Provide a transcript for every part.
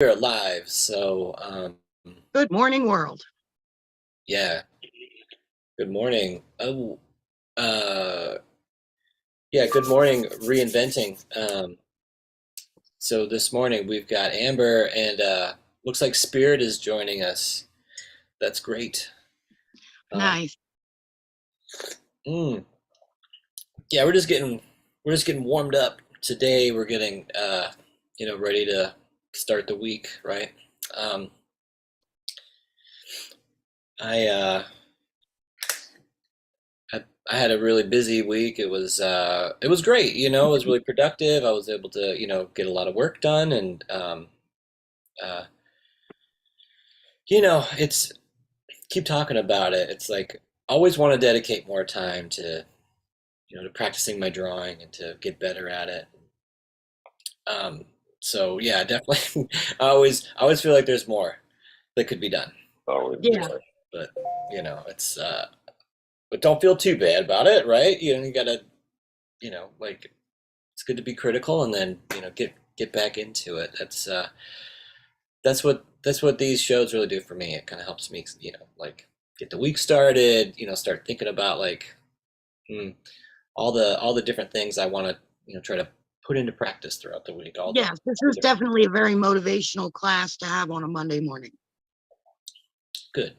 We're live, so Good morning, world. yeah. Good morning. Yeah. Good morning. Reinventing. So this morning we've got Amber, and looks like Spirit is joining us. That's great. Um, Nice. mm, yeah, we're just getting warmed up today. We're getting ready to start the week, right? Um, I uh, I had a really busy week. It was great, it was really productive. I was able to, get a lot of work done, and uh, it's keep talking about it. It's like I always want to dedicate more time to, to practicing my drawing and to get better at it. Um, so yeah, definitely. I always feel like there's more that could be done, Always Yeah. more. but it's but don't feel too bad about it, right? You gotta, like it's good to be critical and then get back into it. That's what these shows really do for me. It kind of helps me, like get the week started. Start thinking about like hmm, all the different things I want to try to put into practice throughout the week. Yes, this All the is different definitely a very motivational class to have on a Monday morning. good.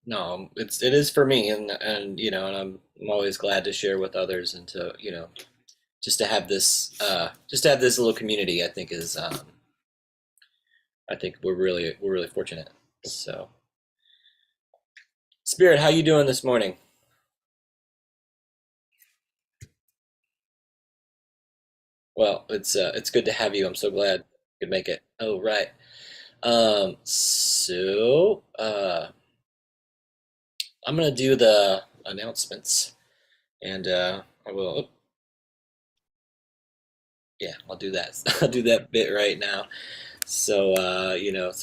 No, it is for me, and I'm always glad to share with others and to just to have this little community. I think we're really fortunate. So, Spirit, how you doing this morning? Well, it's good to have you. I'm so glad you could make it. Oh, right. So I'm gonna do the announcements, and I will. Oh, yeah, I'll do that. I'll do that bit right now. So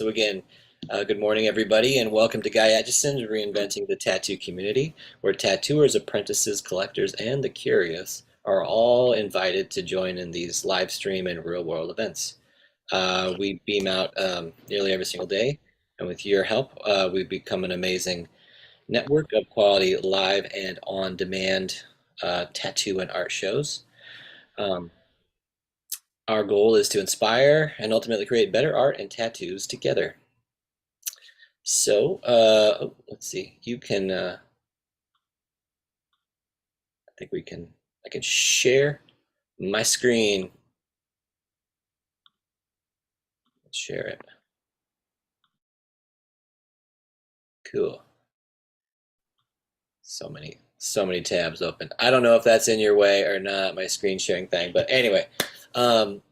again, good morning, everybody, and welcome to Guy Atchison's Reinventing the Tattoo Community, where tattooers, apprentices, collectors, and the curious are all invited to join in these live stream and real world events. We beam out nearly every single day, and with your help, we've become an amazing network of quality live and on demand tattoo and art shows. Um, our goal is to inspire and ultimately create better art and tattoos together. So, let's see. I think I can share my screen. Let's share it. Cool. So many tabs open. I don't know if that's in your way or not, my screen sharing thing, but anyway, um,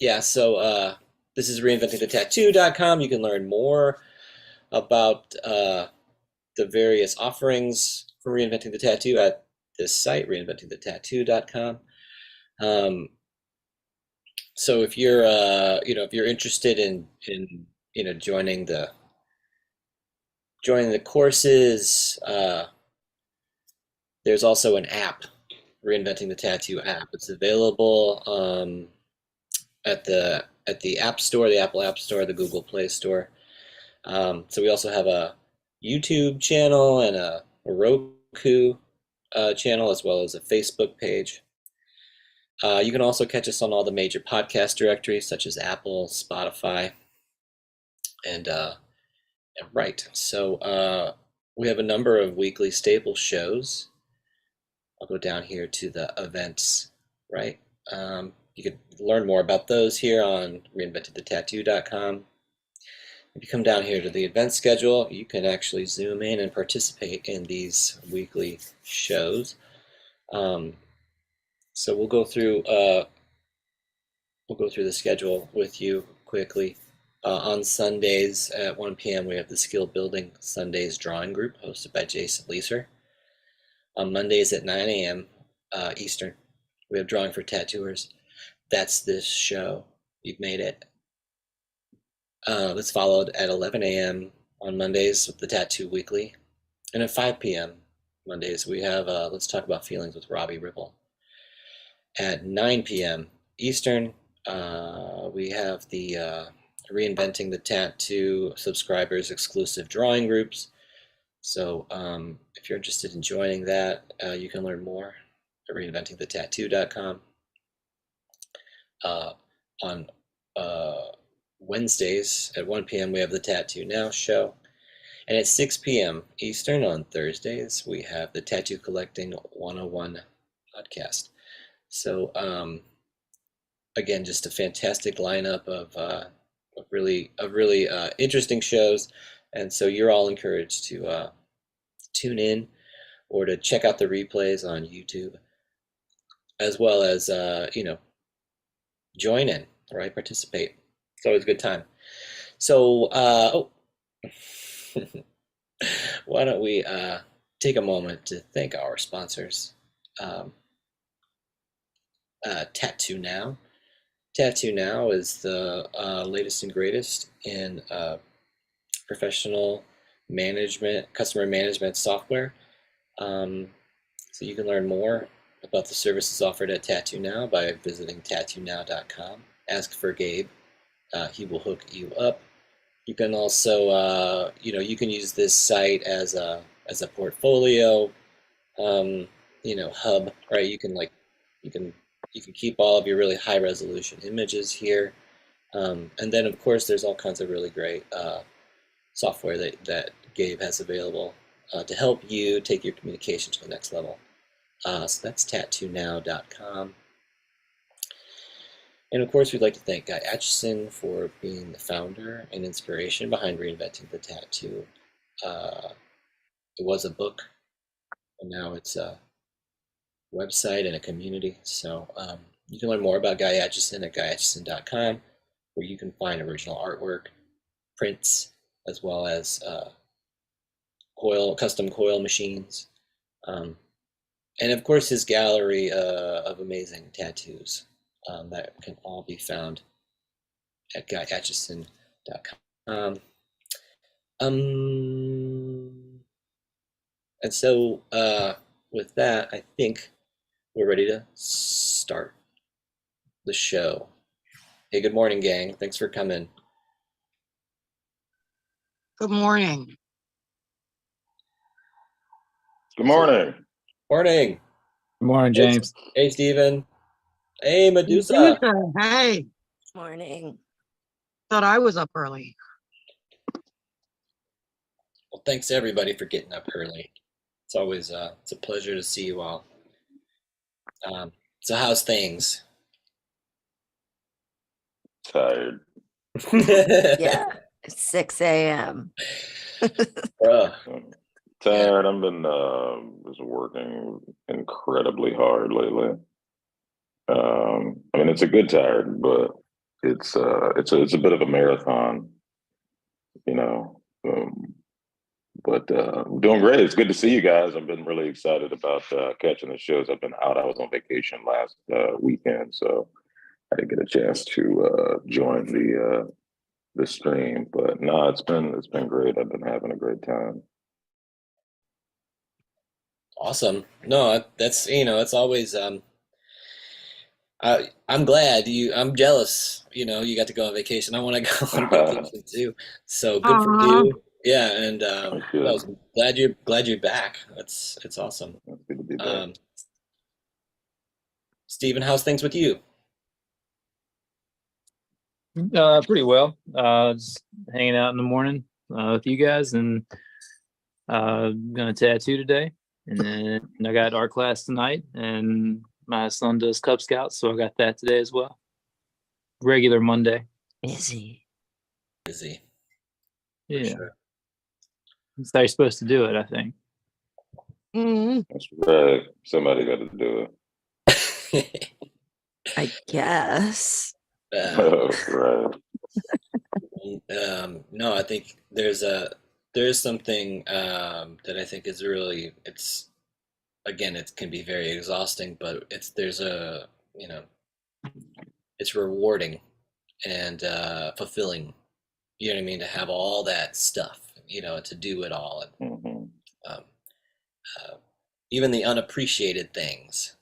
yeah. So this is reinventingthetattoo.com. You can learn more about the various offerings for Reinventing the Tattoo at this site, reinventingthetattoo.com. Um, so if you're interested in joining the courses, there's also an app, Reinventing the Tattoo app. It's available at the App Store, the Apple App Store, the Google Play Store. So we also have a YouTube channel and a Roku channel, as well as a Facebook page. You can also catch us on all the major podcast directories, such as Apple, Spotify, and right. So we have a number of weekly staple shows. I'll go down here to the events, right? You can learn more about those here on reinventingthetattoo.com. If you come down here to the event schedule, you can actually zoom in and participate in these weekly shows. Um, so we'll go through the schedule with you quickly. On Sundays at 1 p.m., we have the Skill Building Sundays Drawing Group hosted by Jason Leeser. On Mondays at 9 a.m. Eastern, we have Drawing for Tattooers. That's this show. You've made it. That's followed at 11 a.m. on Mondays with the Tattoo Weekly. And at 5 p.m. Mondays, we have Let's Talk About Feelings with Robbie Ripple. At 9 p.m. Eastern, we have the Reinventing the Tattoo subscribers exclusive drawing groups. So if you're interested in joining that, you can learn more at reinventingthetattoo.com. Uh, on Wednesdays at 1 p.m., we have the Tattoo Now show. And at 6 p.m. Eastern on Thursdays, we have the Tattoo Collecting 101 podcast. So, again, just a fantastic lineup of really interesting shows. And so you're all encouraged to tune in or to check out the replays on YouTube, as well as, join in, right? Participate. It's always a good time. So, why don't we take a moment to thank our sponsors? Um, Tattoo Now. Tattoo Now is the latest and greatest in professional management, customer management software. Um, so you can learn more about the services offered at Tattoo Now by visiting tattoonow.com. Ask for Gabe. He will hook you up. You can also, you can use this site as a portfolio, hub, right? You can you can keep all of your really high resolution images here, and then of course there's all kinds of really great software that Gabe has available to help you take your communication to the next level. So that's tattoonow.com. And of course, we'd like to thank Guy Atchison for being the founder and inspiration behind Reinventing the Tattoo. It was a book, and now it's a website and a community. So you can learn more about Guy Atchison at guyatchison.com, where you can find original artwork, prints, as well as custom coil machines, um, and of course his gallery of amazing tattoos that can all be found at guyatchison.com. And so with that, I think we're ready to start the show. Hey, good morning, gang. Thanks for coming. Good morning. Good morning. Morning. Good morning, James. Hey, Steven. Hey, Medusa. Hey, Morning. thought I was up early. Well, thanks everybody for getting up early. It's always it's a pleasure to see you all. So how's things? Tired. Yeah, it's 6 a.m. Bruh. Tired. I've been just working incredibly hard lately. I mean, it's a good tired, but it's a bit of a marathon, you know. But I'm doing great. It's good to see you guys. I've been really excited about catching the shows. I've been out. I was on vacation last weekend, so I didn't get a chance to join the stream. But no, it's been great. I've been having a great time. Awesome. No, that's it's always I'm glad I'm jealous, you got to go on vacation. I want to go on vacation too. So good for you. Yeah, and I was glad you're back. It's awesome. It's good to be back. Steven, how's things with you? Pretty well. Just hanging out in the morning with you guys, and gonna tattoo today. And then I got art class tonight, and my son does Cub Scouts, so I got that today as well. Regular Monday. Busy. Yeah, sure. that's how you're supposed to do it, I think. That's right. Somebody got to do it. I guess. Right. No, I think there's something that I think is really it can be very exhausting, but it's rewarding and fulfilling. You know what I mean? To have all that stuff, to do it all, and Mm-hmm. even the unappreciated things,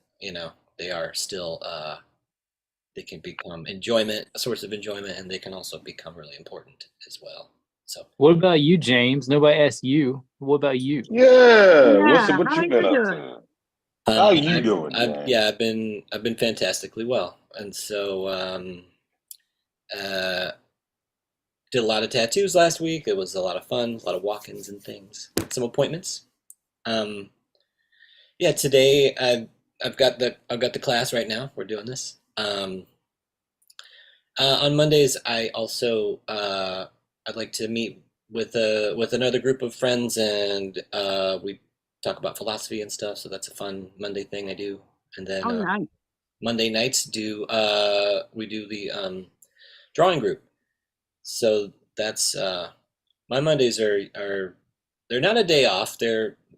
they are still they can become enjoyment, a source of enjoyment, and they can also become really important as well. So What about you, James? Nobody asked you. What about you? Yeah. Yeah, What how you you been up doing? to? How you I've, doing, I've Jane? yeah, I've been fantastically well, and so uh, did a lot of tattoos last week. It was a lot of fun, a lot of walk-ins and things, some appointments. Um, yeah, today I've got the class right now. We're doing this. On Mondays, I'd like to meet with another group of friends, and we talk about philosophy and stuff. So that's a fun Monday thing I do. And then Oh, nice. Monday nights do we do the drawing group. So that's my Mondays are they're not a day off.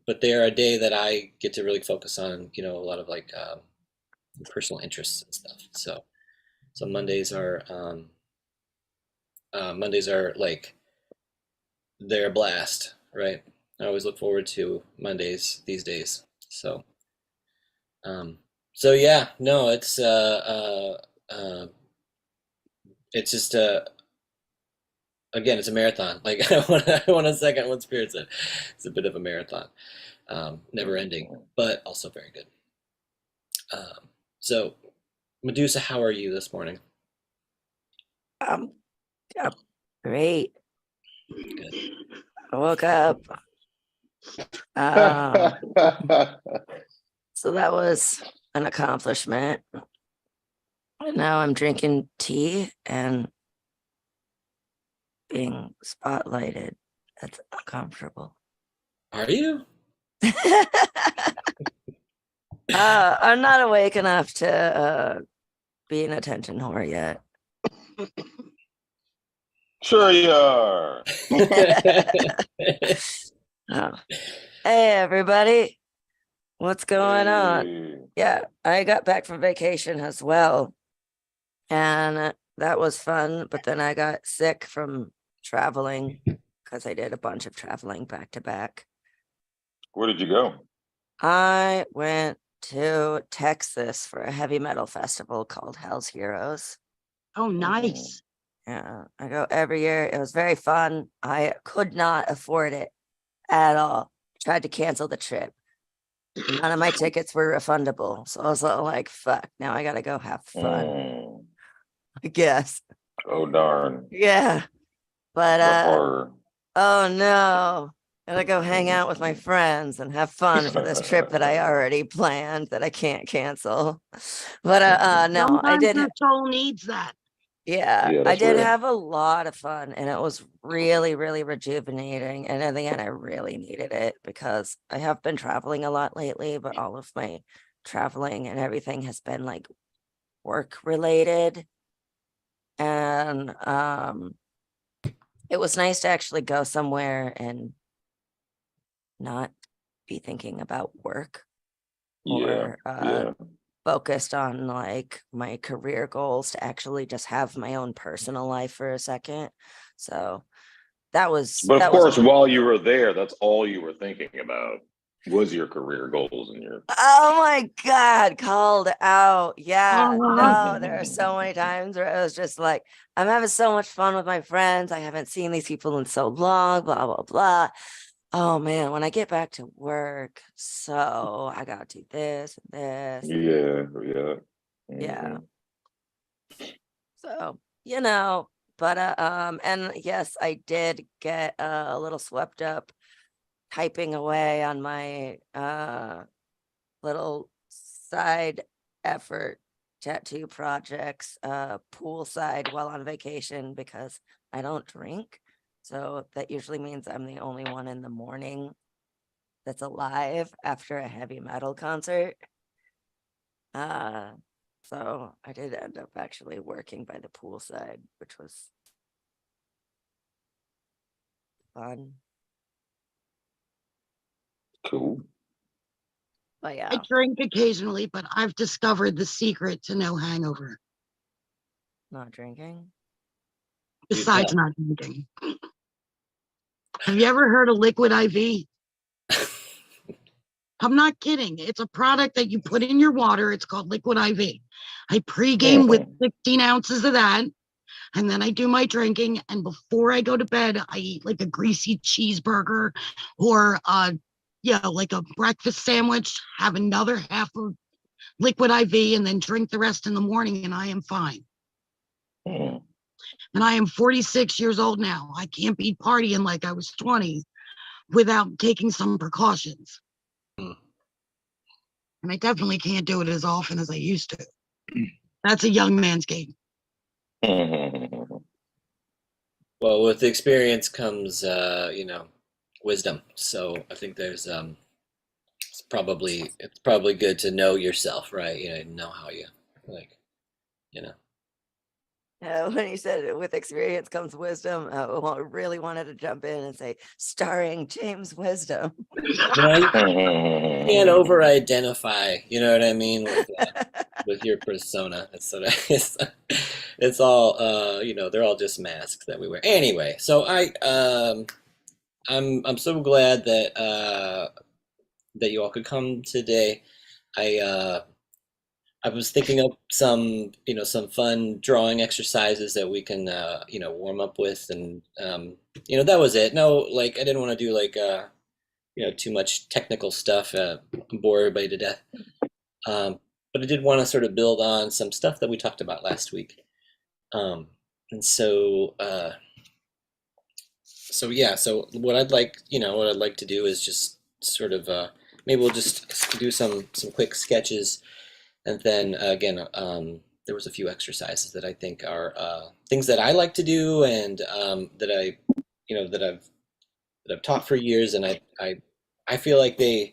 But they're a day that I get to really focus on. A lot of like personal interests and stuff. So Mondays are like they're a blast, right? I always look forward to Mondays these days. Um, so yeah, no, it's just again, it's a marathon. Like I want to second what Spirit said. It's a bit of a marathon, never ending, but also very good. So Medusa, how are you this morning? Um, great. Good. I woke up. Um, so that was an accomplishment. And now I'm drinking tea and being spotlighted. That's uncomfortable. Are you? I'm not awake enough to be an attention whore yet. Sure you are. Oh. Hey, everybody. What's going on? Hey. Yeah, I got back from vacation as well. And that was fun. But then I got sick from traveling because I did a bunch of traveling back to back. Where did you go? I went to Texas for a heavy metal festival called Hell's Heroes. Oh, nice. Yeah, I go every year. It was very fun. I could not afford it at all. Tried to cancel the trip. None of my tickets were refundable. So I was like, fuck, now I gotta go have fun, Mm. I guess. Oh darn. Yeah. But The horror. oh no. Gotta go hang out with my friends and have fun for this trip that I already planned that I can't cancel. But no, I Sometimes did your soul needs that. yeah, Yeah, I that's did real. have a lot of fun and it was really, really rejuvenating. And in the end, I really needed it because I have been traveling a lot lately, but all of my traveling and everything has been like work related. And it was nice to actually go somewhere and not be thinking about work Yeah. or Yeah. focused on like my career goals to actually just have my own personal life for a second. So that was But of that was course, while you were there, that's all you were thinking about was your career goals and your oh my God, called out. Yeah, Uh-huh. no, there are so many times where I was just like, I'm having so much fun with my friends. I haven't seen these people in so long, blah, blah, blah. Oh man, when I get back to work, so I gotta do this and this. yeah, yeah. Yeah. Mhm. So, but and yes, I did get a little swept up typing away on my little side effort tattoo projects poolside while on vacation because I don't drink. So that usually means I'm the only one in the morning that's alive after a heavy metal concert. So I did end up actually working by the poolside, which was fun. Cool. But I yeah, drink occasionally, but I've discovered the secret to no hangover, not drinking. Do besides tell. not drinking. Have you ever heard of liquid IV? I'm not kidding. It's a product that you put in your water. It's called Liquid IV. I pregame with 16 ounces of that, and then I do my drinking. And before I go to bed, I eat like a greasy cheeseburger or like a breakfast sandwich, have another half of Liquid IV, and then drink the rest in the morning, and I am fine. Mm. And I am 46 years old now. I can't be partying like I was 20 without taking some precautions. Mm. And I definitely can't do it as often as I used to. That's a young man's game. Well, with experience comes, wisdom. So I think there's it's probably good to know yourself, right? Know how you like, you know. When you said with experience comes wisdom, I really wanted to jump in and say, starring James Wisdom. You can't over-identify. You know what I mean with your persona. It's sort of it's all they're all just masks that we wear. Anyway, so I'm so glad that you all could come today. I I was thinking of some fun drawing exercises that we can warm up with, and that was it. No, like I didn't want to do like too much technical stuff, bore everybody to death. Um, but I did want to sort of build on some stuff that we talked about last week. And so yeah, so what I'd like to do is just sort of maybe we'll just do some quick sketches, and then again, there was a few exercises that I think are things that I like to do, and that I've taught for years, and I feel like they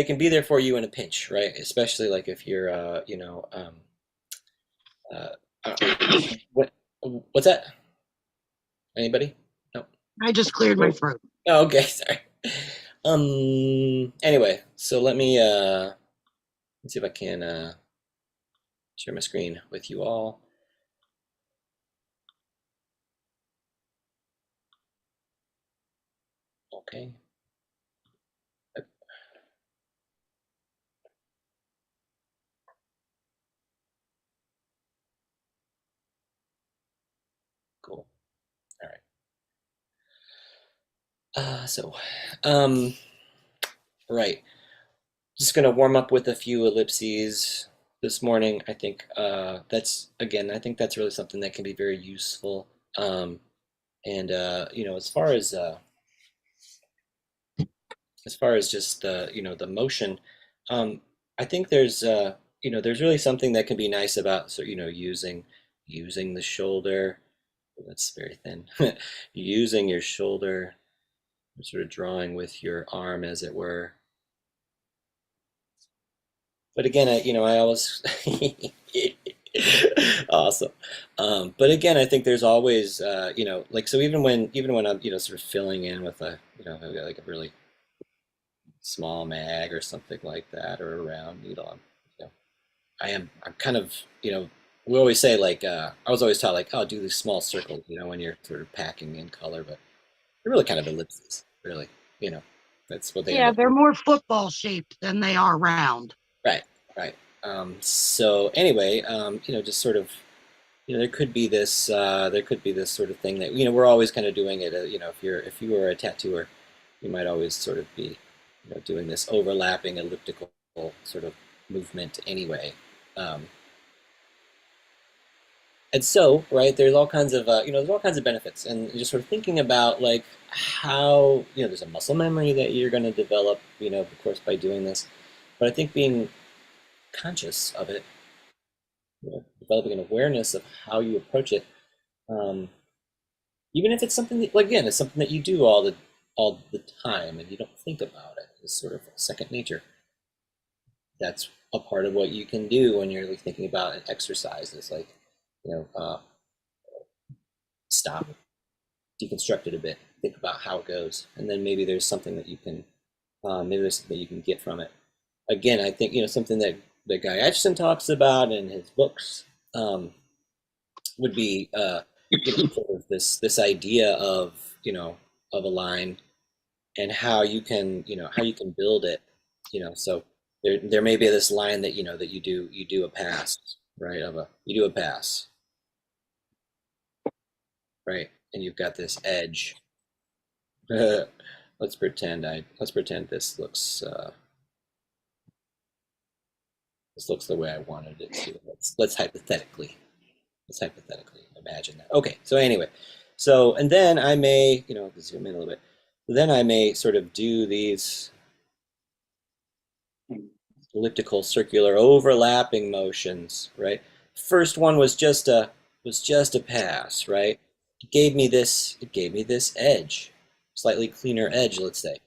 can be there for you in a pinch, right? Especially like if you're uh, what what's that? Anybody? No. I just cleared my throat. Oh, okay, sorry. Anyway, so let's see if I can share my screen with you all. Okay. Cool. All right. Um, right. Just gonna warm up with a few ellipses this morning. I think I think that's really something that can be very useful. And as far as just the motion, um, I think there's really something that can be nice about using the shoulder. That's very thin. Using your shoulder, sort of drawing with your arm, as it were. But again, I always awesome. But again, I think there's always, like so even when I'm sort of filling in with like a really small mag or something like that, or a round needle, I'm kind of we always say like I was always taught like, oh, do these small circles when you're sort of packing in color, but they're really kind of ellipses, really. you know that's what they end Yeah, up they're being. more football shaped than they are round. Right, right. So anyway, just sort of, there could be this sort of thing that we're always kind of doing it. If you were a tattooer, you might always sort of be, doing this overlapping elliptical sort of movement anyway. Um, and so, right, there's all kinds of, there's all kinds of benefits, and just sort of thinking about like how, there's a muscle memory that you're going to develop, of course, by doing this. But I think being conscious of it, developing an awareness of how you approach it, um, even if it's something that, like, again, it's something that you do all the time and you don't think about it. It's sort of second nature. That's a part of what you can do when you're like thinking about an exercise. Is like, you know, uh, stop, deconstruct it a bit, think about how it goes, and then maybe there's something that you can, get from it. Again, I think something that Guy Aitchison talks about in his books, would be sort of this idea of of a line, and how you can, how you can build it, so there may be this line that, that you do a pass, right? You do a pass, right? And you've got this edge. Let's pretend this looks the way I wanted it to. Let's hypothetically imagine that. Okay, so anyway, and then I may, zoom in a little bit. Then I may sort of do these elliptical, circular, overlapping motions, right? First one was just a pass, right? It gave me this edge, slightly cleaner edge, let's say,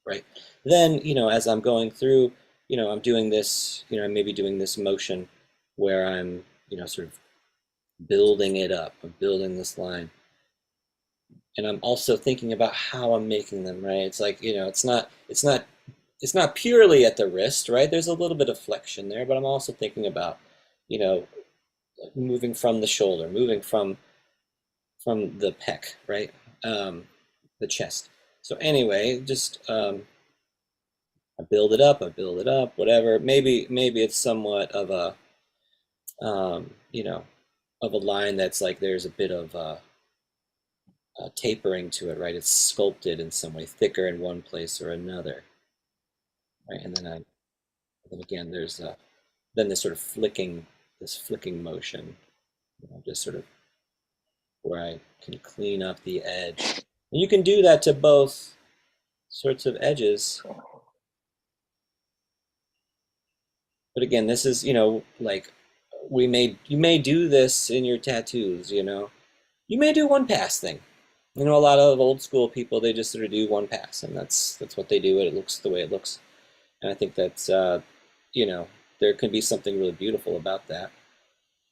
right? Then, as I'm going through, I'm doing this, I'm maybe doing this motion where I'm, sort of building it up. I'm building this line. And I'm also thinking about how I'm making them, right? It's like, it's not purely at the wrist, right? There's a little bit of flexion there, but I'm also thinking about, moving from the shoulder, moving from the pec, right? The chest. So anyway, just I build it up, whatever. Maybe it's somewhat of a, of a line that's like there's a bit of tapering to it, right? It's sculpted in some way, thicker in one place or another, right? And then again, there's then this sort of flicking motion, just sort of where I can clean up the edge. And you can do that to both sorts of edges. But again, this is, like you may do this in your tattoos, You may do one pass thing. A lot of old school people, they just sort of do one pass, and that's what they do. It looks the way it looks. And I think that's, there can be something really beautiful about that.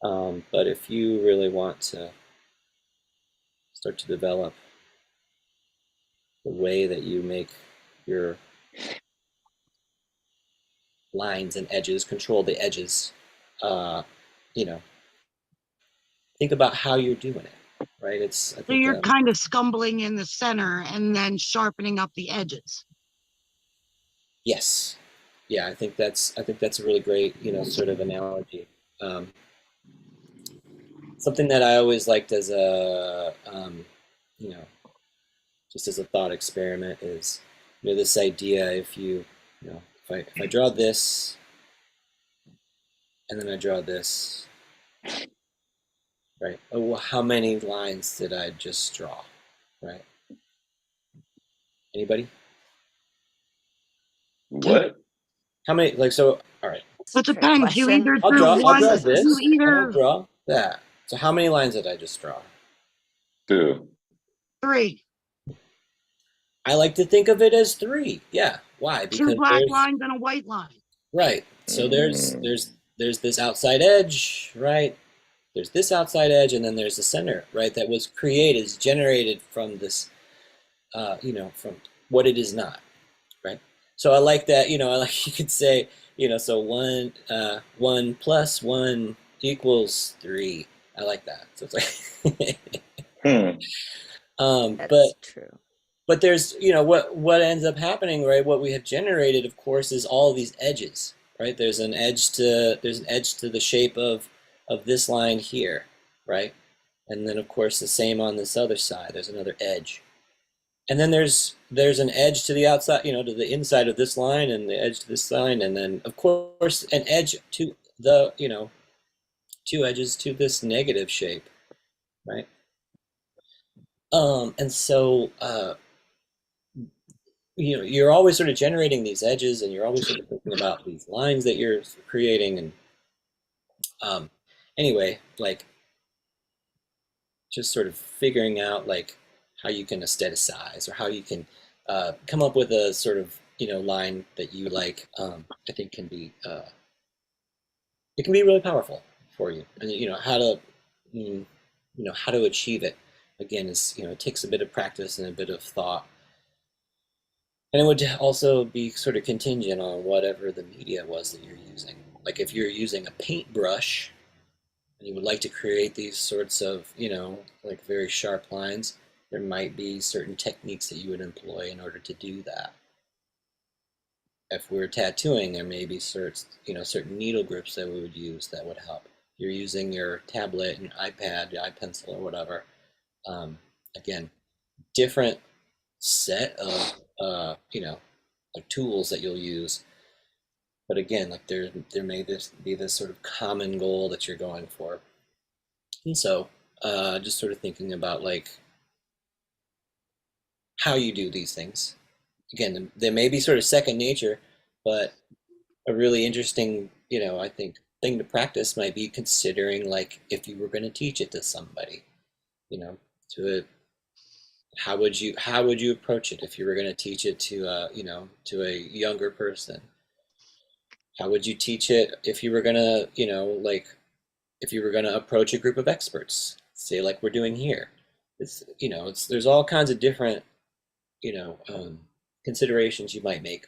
But if you really want to start to develop the way that you make your lines and edges, control the edges, you know, think about how you're doing it, right? I So think, you're kind of scumbling in the center and then sharpening up the edges. yes. Yeah, I think that's a really great, sort of analogy. Something that I always liked as a, you know, just as a thought experiment is, this idea if if I draw this and then I draw this, right? Oh, well, how many lines did I just draw, right? Anybody? What? How many? Like, so, all right. So it depends. You Question. either I'll drew draw one, this you and I'll either draw that. So how many lines did I just draw? 2. three, I like to think of it as 3. Yeah. Why? two Because black there's lines and a white line. right. So there's this outside edge, right? There's this outside edge, and then there's the center, right? That was created, is generated from this, from what it is not, right? So I like that, I like you could say, so 1 plus 1 equals 3. I like that. So it's like, That's but true. there's, what ends up happening, right? What we have generated, of course, is all these edges, right? There's an edge to the shape of this line here, right? And then of course the same on this other side. There's another edge. And then there's an edge to the outside, to the inside of this line, and the edge to this line, and then of course an edge to the, 2 edges to this negative shape, right? And so you're always sort of generating these edges, and you're always sort of thinking about these lines that you're creating, and anyway, like just sort of figuring out like how you can aestheticize or how you can come up with a sort of line that you like. I think can be it can be really powerful for you, and how to how to achieve it. Again, is it takes a bit of practice and a bit of thought. And it would also be sort of contingent on whatever the media was that you're using. Like if you're using a paintbrush and you would like to create these sorts of, like very sharp lines, there might be certain techniques that you would employ in order to do that. If we're tattooing, there may be certain needle grips that we would use that would help. You're using your tablet and iPad, your iPencil, or whatever. Again, different set of like tools that you'll use. But again, like there may be this sort of common goal that you're going for. And so, just sort of thinking about like how you do these things. Again, they may be sort of second nature, but a really interesting, I think thing to practice might be considering like if you were going to teach it to somebody, to a how would you approach it if you were going to teach it to to a younger person? How would you teach it if you were going to, like if you were going to approach a group of experts, say like we're doing here? There's all kinds of different, you know, um, considerations you might make,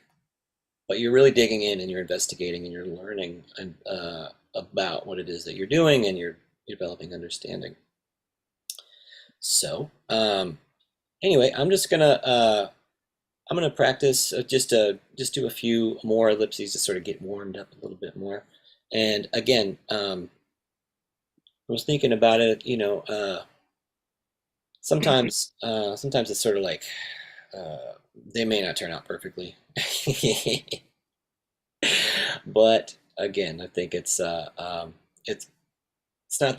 but you're really digging in and you're investigating and you're learning about what it is that you're doing and you're developing understanding. So, anyway, I'm gonna practice just do a few more ellipses to sort of get warmed up a little bit more. And again, I was thinking about it. Sometimes it's sort of like they may not turn out perfectly, but again, I think it's not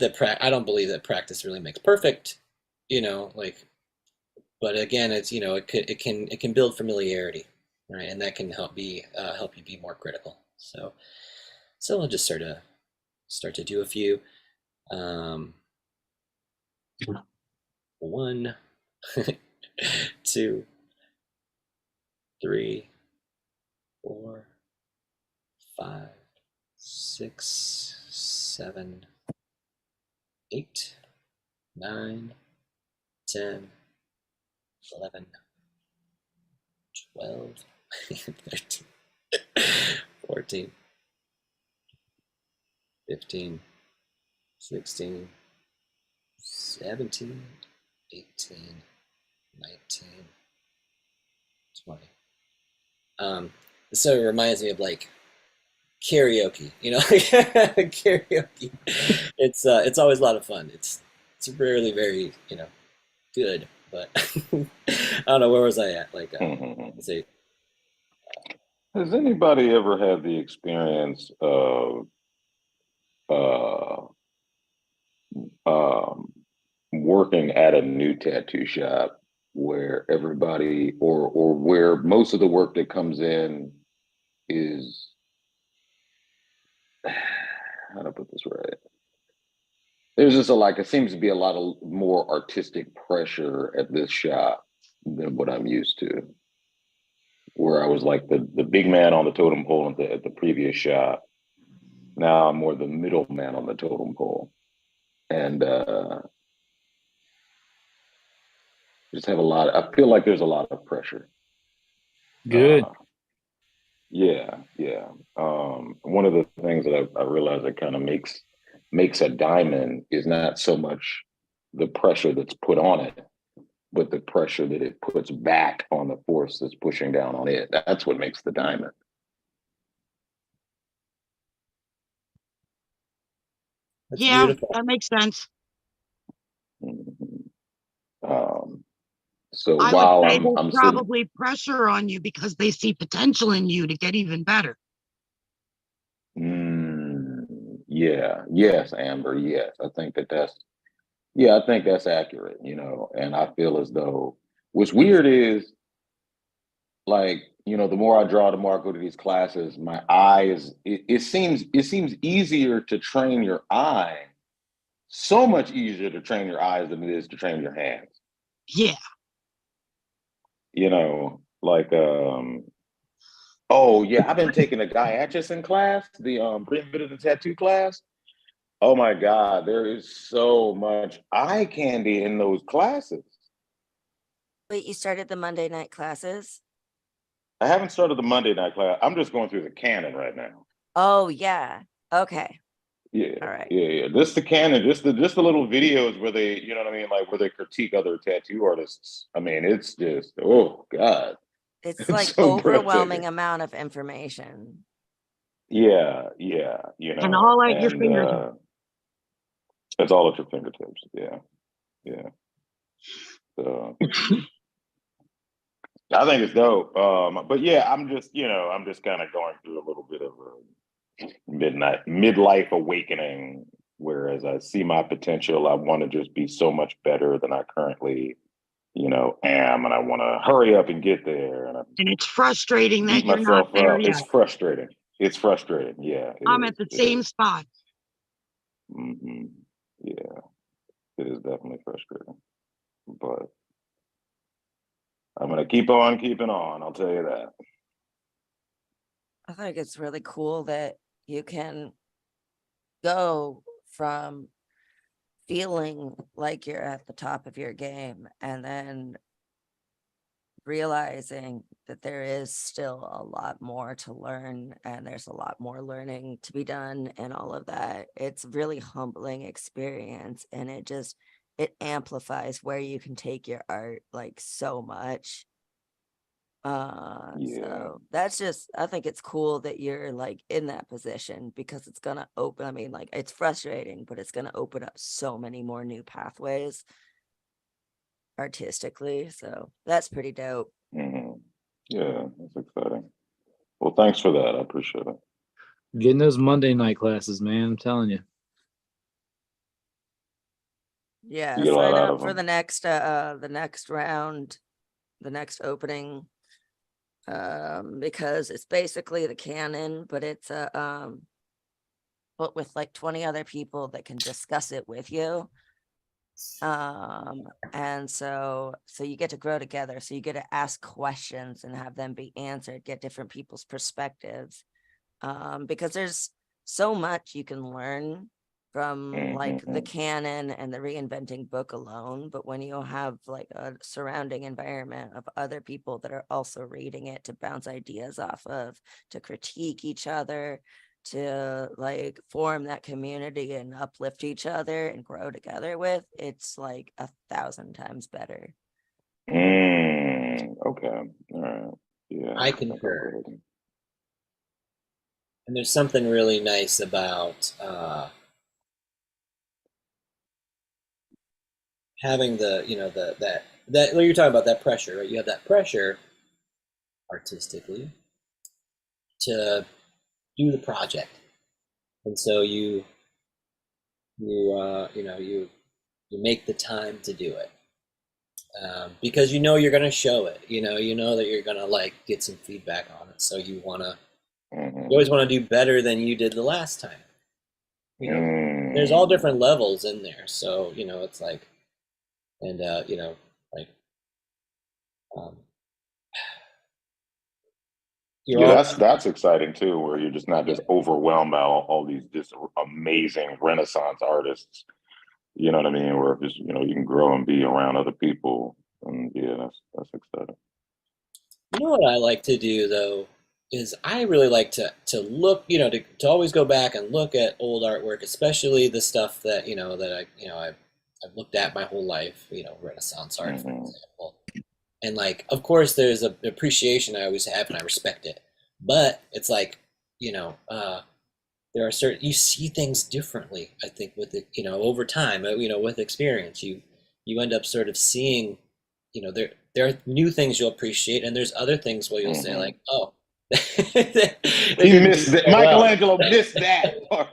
that I don't believe that practice really makes perfect. Like, but again, it can build familiarity, right? And that can help you be more critical. So I'll just start to do a few. Um, 1, 2, 3, 4, 5, 6, 7, 8, 9, 10, 11, 12, 13, 14, 15, 16, 17, 18, 19, 20. So it reminds me of like karaoke, karaoke. It's always a lot of fun. It's rarely very, good, but I don't know, where was I at? Like, let's see. Has anybody ever had the experience of uh, um, working at a new tattoo shop where everybody or where most of the work that comes in is how to put this right? There's just it seems to be a lot of more artistic pressure at this shop than what I'm used to. Where I was like the big man on the totem pole at the previous shop. Now I'm more the middle man on the totem pole. And just have I feel like there's a lot of pressure. Good. Yeah. One of the things that I realize that kind of makes a diamond is not so much the pressure that's put on it, but the pressure that it puts back on the force that's pushing down on it. That's what makes the diamond. That's Yeah, beautiful. that makes sense. Mhm. Um, so I would while say there's I'm sitting, probably pressure on you because they see potential in you to get even better. yeah, yes, Amber, yes, I think that's accurate, and I feel as though what's weird is like, the more I draw, the more I go to these classes, my eye it seems easier to train your eye, so much easier to train your eyes than it is to train your hands. Yeah. Like oh yeah, I've been taking a Guy Atchison class, the Reinventing the Tattoo class. Oh my God, there is so much eye candy in those classes. Wait, you started the Monday night classes? I haven't started the Monday night class. I'm just going through the canon right now. Oh, yeah. Okay. Yeah, All right. yeah. Just the canon, just the little videos where they, you know what I mean, like where they critique other tattoo artists. I mean, it's just, oh God, It's it's like so overwhelming breathtaking. amount of information. Yeah, yeah, And all at your and fingertips. it's all at your fingertips. Yeah, yeah. So I think it's dope. But yeah, I'm just kind of going through a little bit of a midlife awakening. Whereas I see my potential, I want to just be so much better than I currently, am, and I want to hurry up and get there. And I And it's frustrating beat that you're not myself there up. It's yet. frustrating. It's frustrating. Yeah, it I'm is. at the It same is. spot. Hmm. Yeah, it is definitely frustrating. But I'm gonna keep on keeping on. I'll tell you that. I think it's really cool that you can go from feeling like you're at the top of your game and then realizing that there is still a lot more to learn and there's a lot more learning to be done and all of that. It's really humbling experience, and it amplifies where you can take your art like so much. Yeah. So that's just, I think it's cool that you're like in that position, because it's gonna open, I mean, like, it's frustrating, but it's gonna open up so many more new pathways artistically. So that's pretty dope. Hmm. Yeah, that's exciting. Well, thanks for that. I appreciate it. Getting those Monday night classes, man. I'm telling you. Yeah, You get a lot sign out up of for them. the next round, the next opening, because it's basically the canon, but it's but with like 20 other people that can discuss it with you. And so you get to grow together, so you get to ask questions and have them be answered, get different people's perspectives, because there's so much you can learn from like the Hmm. canon and the reinventing book alone, but when you have like a surrounding environment of other people that are also reading it to bounce ideas off of, to critique each other, to like form that community and uplift each other and grow together with, it's like 1,000 times better. Okay. All right. Yeah, I I think I'll go concur. ahead and. And there's something really nice about having the, that what you're talking about, that pressure, right? You have that pressure artistically to do the project, and so you make the time to do it, because you're going to show it. You know that you're going to like get some feedback on it, so you Hmm. always want to do better than you did the last time. You know, there's all different Mm. levels in there, so it's like, and like um, you're Yeah, all that's exciting too, where you're just not just overwhelmed by all these just amazing Renaissance artists. You know what I mean? Where just you can grow and be around other people, and yeah, that's exciting. You know what I like to do though is I really like to look, to always go back and look at old artwork, especially the stuff that that I've looked at my whole life, Renaissance art, for Hmm. example. And like, of course, there's a appreciation I always have, and I respect it. But it's like, there are certain you see things differently. I think with it, over time, with experience, you end up sort of seeing, there are new things you'll appreciate, and there's other things where you'll say Hmm. like, oh, they He didn't do missed that. so well. Michelangelo missed that part.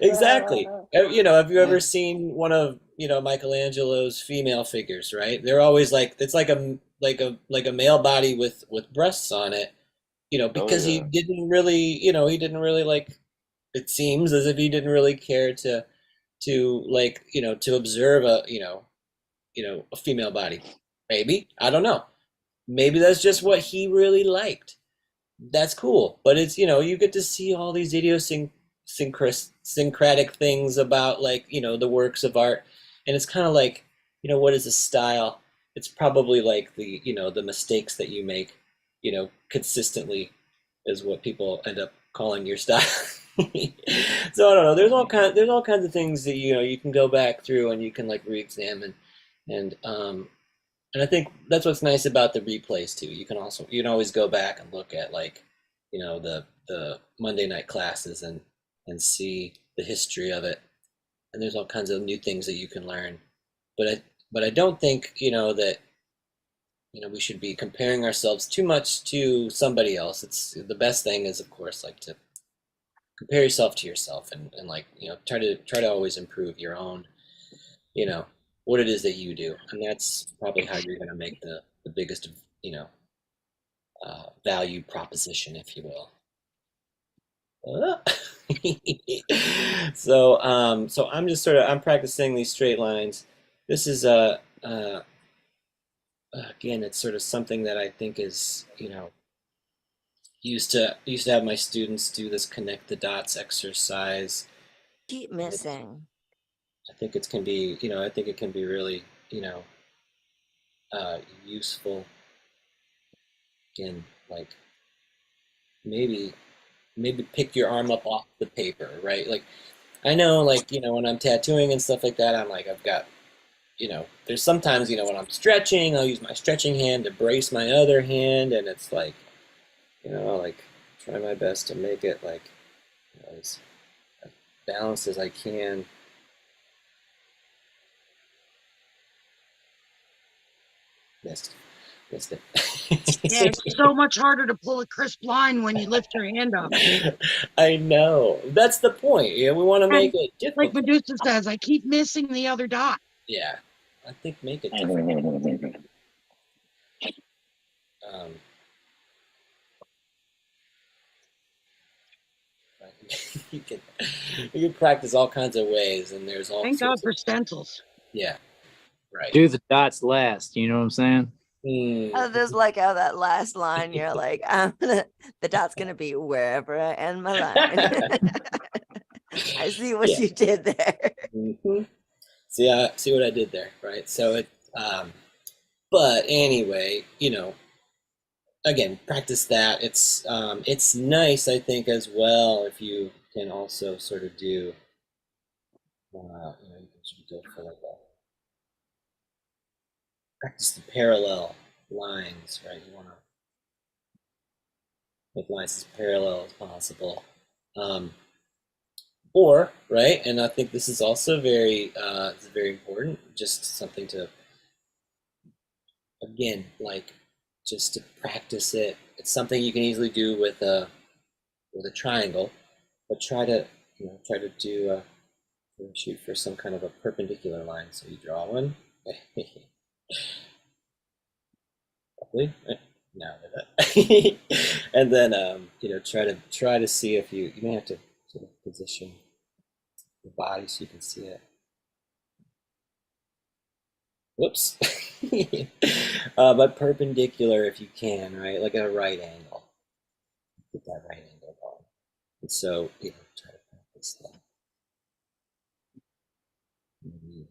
Exactly. Have you ever seen one of Michelangelo's female figures? Right? They're always like, it's like a male body with breasts on it. Oh Because yeah. he didn't really like. It seems as if he didn't really care to like to observe a female body. Maybe, I don't know. Maybe that's just what he really liked. That's cool. But it's, you get to see all these idiosyncratic things about, like, the works of art. And it's kind of like, what is a style? It's probably like the mistakes that you make, consistently is what people end up calling your style. So I don't know. There's all kinds of things that you can go back through and you can like re-examine, and I think that's what's nice about the replays too. You can always go back and look at like the Monday night classes and see the history of it, and there's all kinds of new things that you can learn. But I don't think that we should be comparing ourselves too much to somebody else. It's the best thing is of course like to compare yourself to yourself and like try to always improve your own you know what it is that you do, and that's probably how you're going to make the biggest value proposition, if you will. So I'm just I'm practicing these straight lines. This is again, it's sort of something that I think is used to have my students do this connect the dots exercise. Keep missing. I think I think it can be really useful. Again, like maybe pick your arm up off the paper, right? Like I know, like when I'm tattooing and stuff like that, I'm like I've got there's sometimes when I'm stretching, I'll use my stretching hand to brace my other hand, and it's like like try my best to make it like as balanced as I can. Missed it. Yeah, it's so much harder to pull a crisp line when you lift your hand up. I know. That's the point. Yeah, we want to make it Like difficult. Medusa says, I keep missing the other dot. Yeah, I think make it difficult. You can practice all kinds of ways, and there's all Thank God sorts for of stencils. yeah, right. Do the dots last, you know what I'm saying? I just like how that last line, you're like, the dot's gonna be wherever I end my line. I see what Yeah. you did there. Mm-hmm. See what I did there, right? So but anyway, again, practice that. It's nice, I think, as well if you can also sort of do, you can sort of go for like a practice the parallel lines, right? You want to make lines as parallel as possible. Or, right, and I think this is also it's very important, just something to, again, like, just to practice it. It's something you can easily do with a triangle, but try to do, shoot for some kind of a perpendicular line. So you draw one. Probably. No, and then try to see if you may have to sort of position your body so you can see it. Whoops. But perpendicular if you can, right? Like at a right angle. Get that right angle going. And so try to practice that. Maybe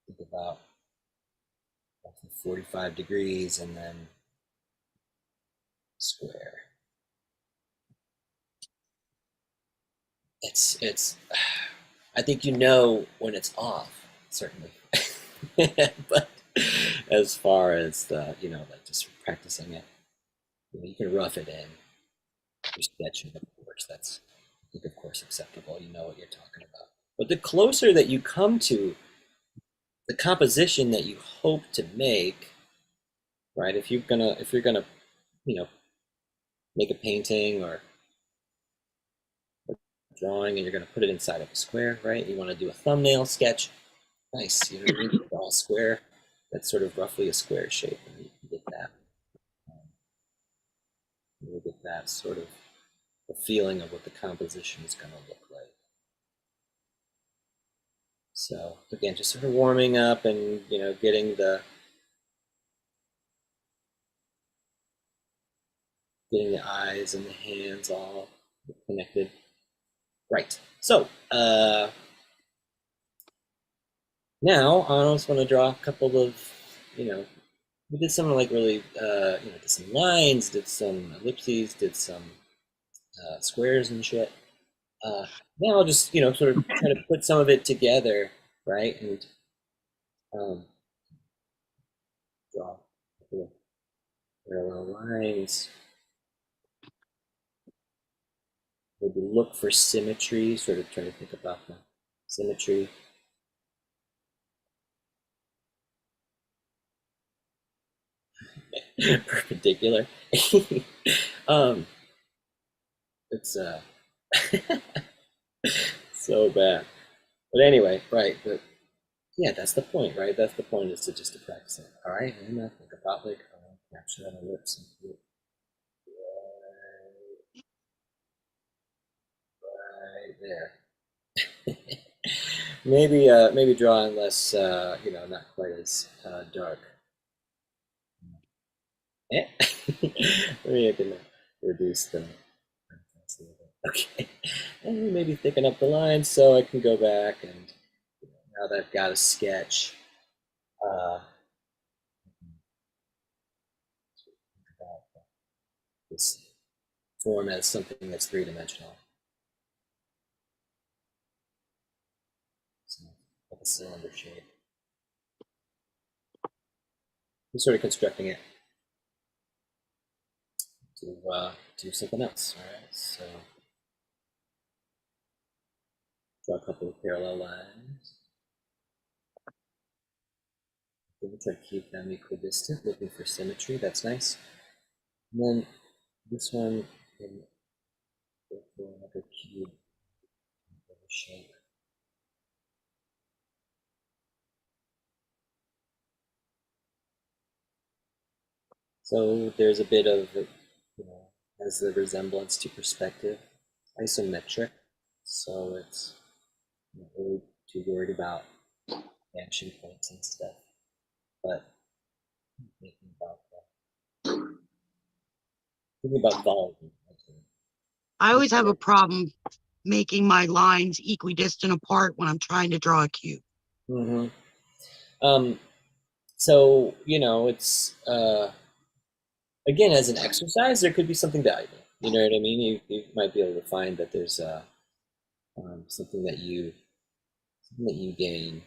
think about 45 degrees and then square. It's I think when it's off, certainly. But as far as the like just practicing it, you can rough it in. You're sketching, of course. That's I think of course acceptable. You know what you're talking about. But the closer that you come to the composition that you hope to make, right? If you're gonna make a painting or drawing and you're going to put it inside of a square, right? You want to do a thumbnail sketch. Nice, you draw a square that's sort of roughly a square shape, and you can get that. You get that sort of a feeling of what the composition is going to look like. So again, just sort of warming up and getting the eyes and the hands all connected. Right. So now I just want to draw a couple of we did some like really did some lines, did some ellipses, did some squares and shit. Now I'll just, sort of try to put some of it together, right? And draw parallel lines. Maybe look for symmetry, sort of try to think about the symmetry. Perpendicular. It's so bad. But anyway, right, but yeah, that's the point, right? That's the point, is to just to practice it. All right, and I think about like capture on the lips and do it right there. maybe draw in less, not quite as dark. Yeah. Maybe I can reduce the. Okay, and maybe thicken up the lines so I can go back and now that I've got a sketch, about this form as something that's three-dimensional. So, like a cylinder shape. I'm sort of constructing it to do something else. All right, so draw a couple of parallel lines. I'm going to try to keep them equidistant, looking for symmetry. That's nice. And then this one can go for like a cube shape. So there's a bit of, has the resemblance to perspective, isometric. So it's not really too worried about vanishing points and stuff, but thinking about volume. I always have a problem making my lines equidistant apart when I'm trying to draw a cube. Mm-hmm. So it's again, as an exercise, there could be something valuable. You know what I mean? You might be able to find that there's something that you gain,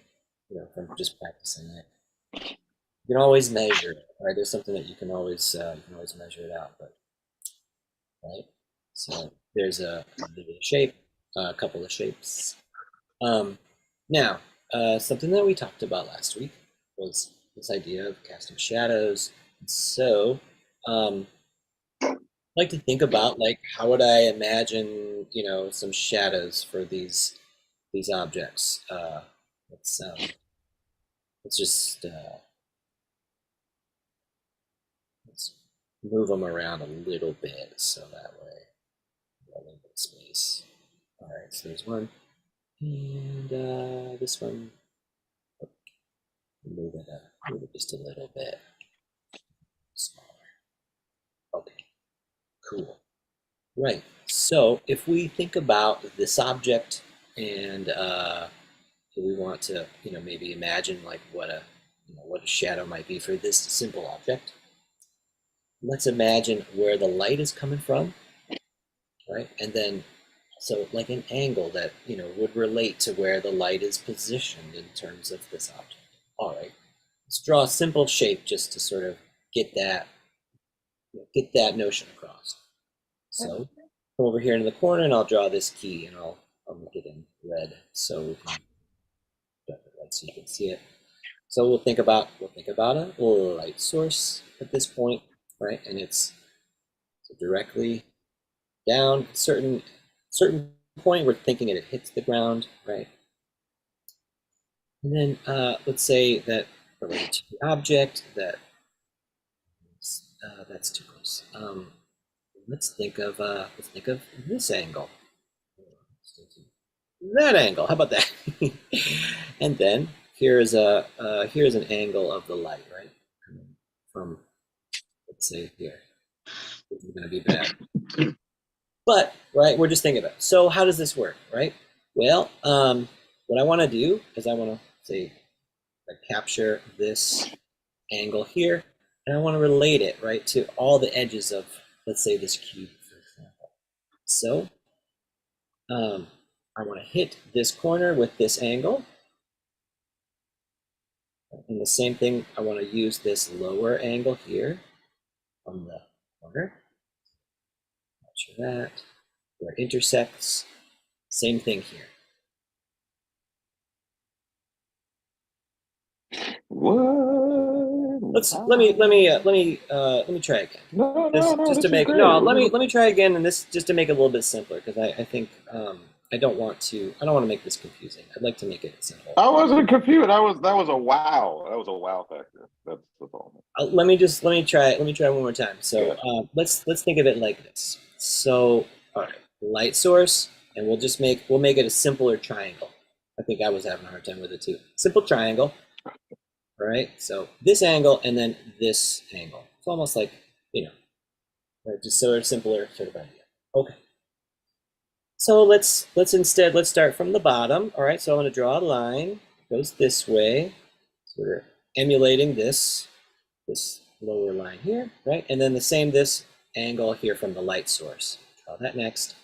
from just practicing it. You can always measure it, right? There's something that you can always measure it out, but right. So there's a shape, a couple of shapes. Now, something that we talked about last week was this idea of casting shadows. So, I'd like to think about like how would I imagine, some shadows for these objects. Let's just let's move them around a little bit so that way a little bit of space. All right, so there's one, and this one. Move it just a little bit smaller. Okay, cool. Right. So if we think about this object and we want to, maybe imagine like what a shadow might be for this simple object. Let's imagine where the light is coming from, right? And then, so like an angle that, would relate to where the light is positioned in terms of this object. All right, let's draw a simple shape just to sort of get that notion across. So come over here into the corner and I'll draw this key and I'll make it in red so we can so you can see it. So we'll think about a light source at this point, right? And it's directly down certain point we're thinking it hits the ground, right? And then let's say that related to the object that's too close. Let's think of this angle. That angle. How about that? And then here's an angle of the light, right? From, let's say here. This is going to be bad. But right, we're just thinking about it. So how does this work, right? Well, what I want to do is I want to say capture this angle here, and I want to relate it right to all the edges of, let's say, this cube, for example. So I want to hit this corner with this angle. And the same thing, I want to use this lower angle here on the corner. Capture that. Where it intersects. Same thing here. What? Let me try again. No, Just no, just to this is make great. let me try again, and this just to make it a little bit simpler, because I think I don't want to make this confusing. I'd like to make it simple. I wasn't confused. That was a wow. That was a wow factor. That's the problem. Let me try one more time. So let's think of it like this. So all right, light source, and we'll make it a simpler triangle. I think I was having a hard time with it too. Simple triangle. All right, so this angle and then this angle. It's almost like, right, just sort of simpler sort of idea. Okay. So let's start from the bottom. All right, so I'm going to draw a line. It goes this way, sort of emulating this lower line here, right? And then this angle here from the light source. Draw that next.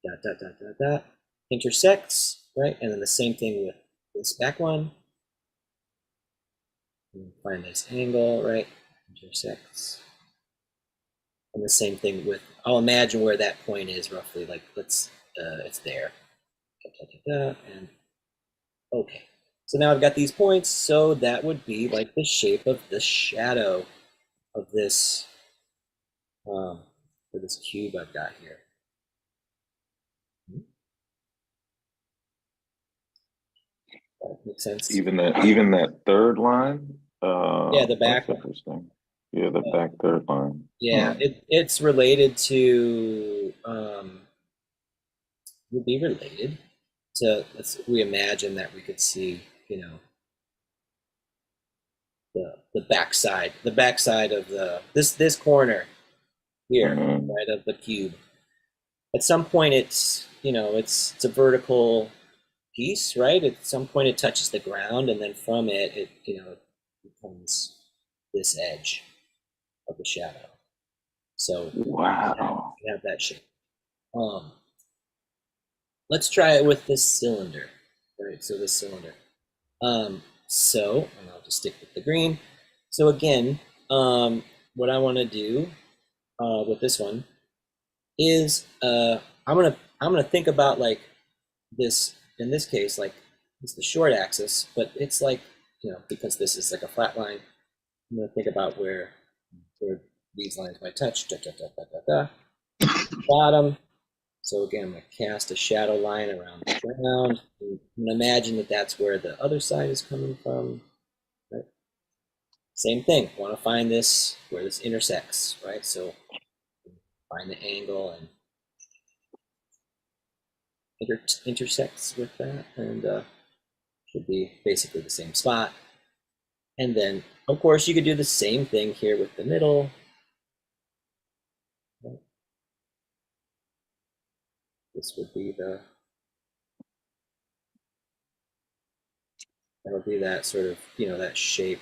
Dot, dot, dot, dot, dot. Intersects, right? And then the same thing with this back one. Find this angle, right? Intersects. And the same thing with, I'll imagine where that point is roughly, like it's there. And okay. So now I've got these points, so that would be like the shape of the shadow of this, for this cube I've got here. That makes sense. Even that third line. Yeah, the back that's interesting. Yeah, the back third line. Yeah, it's related to, would be related to, we imagine that we could see, the backside of this corner here, right, of the cube. At some point it's, it's a vertical piece, right? At some point it touches the ground, and then from it becomes this edge of the shadow. So wow, we have that shape. Let's try it with this cylinder. All right, so this cylinder. So, and I'll just stick with the green. So again, what I want to do with this one is I'm gonna think about like this, in this case, like it's the short axis, but it's like, because this is like a flat line, I'm gonna think about where these lines might touch. Da, da, da, da, da, da. Bottom. So again, I'm going to cast a shadow line around the ground. And imagine that that's where the other side is coming from. Right? Same thing. I want to find this, where this intersects, right? So find the angle and intersects with that, and should be basically the same spot. And then, of course, you could do the same thing here with the middle. Right? This would be that'll be that sort of, that shape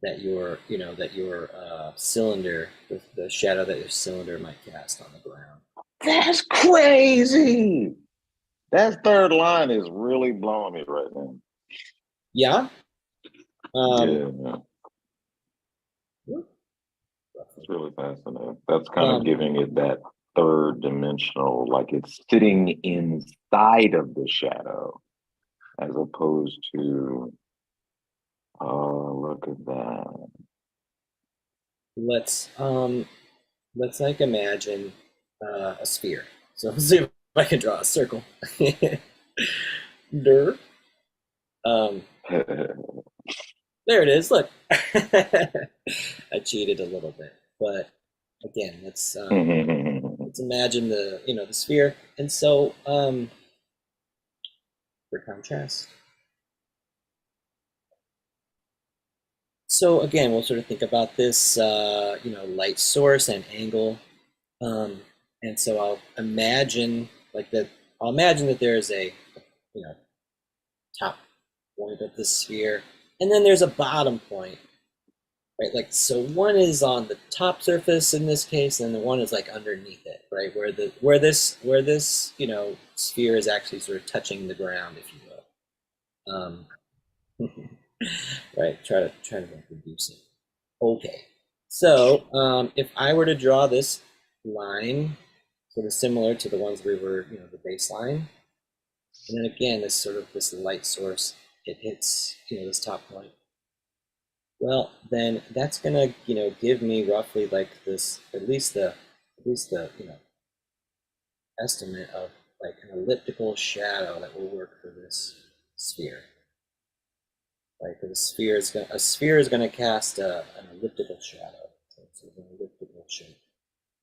that your cylinder, the shadow that your cylinder might cast on the ground. that's crazy. That third line is really blowing me right now. Yeah. Yeah. It's really fascinating. That's kind of giving it that third dimensional, like it's sitting inside of the shadow, as opposed to, oh, look at that. Let's like imagine a sphere. So let's see if I can draw a circle. There. There it is. Look, I cheated a little bit, but again, let's imagine the sphere, and so for contrast. So again, we'll sort of think about this, light source and angle, and so I'll imagine that there's a, top point of the sphere, and then there's a bottom point right? Like, so one is on the top surface in this case, and the one is like underneath it, right? Where this sphere is actually sort of touching the ground, if you will. Right? Try to like reduce it. Okay. So if I were to draw this line, sort of similar to the ones we were, the baseline, and then again, this light source, it hits, this top point. Well, then that's gonna, give me roughly like this, at least the, estimate of like an elliptical shadow that will work for this sphere. Right, because a sphere is gonna cast an elliptical shadow, so it's an elliptical shape.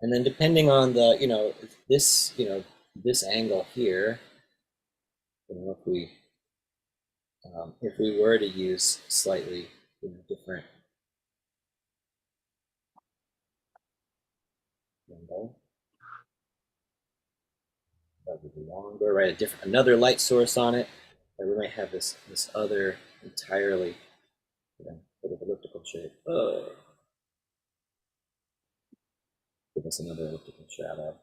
And then depending on the, this angle here, if we were to use slightly, different angle, that would be longer, right? Another light source on it, and we might have this other entirely, sort of elliptical shape. Oh, give us another elliptical shadow.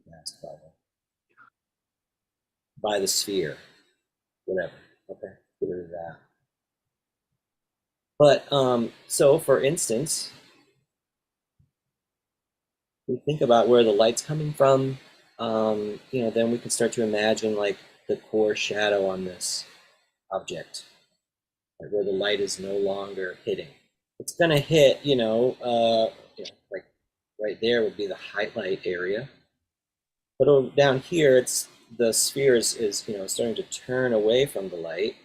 Cast by the sphere, whatever. Okay, get rid of that. But so for instance, we think about where the light's coming from, then we can start to imagine like the core shadow on this object, like where the light is no longer hitting. It's gonna hit, like right there would be the highlight area. But down here, the sphere is starting to turn away from the light,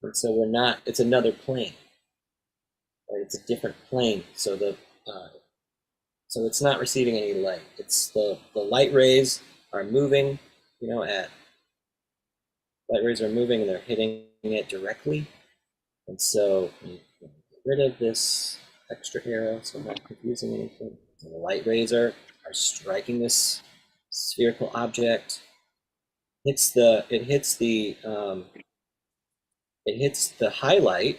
and so we're not. It's another plane. Right? It's a different plane. So it's not receiving any light. It's the light rays are moving, light rays are moving and they're hitting it directly. And so you get rid of this extra arrow so I'm not confusing anything. And the light rays are striking this spherical object. It hits the highlight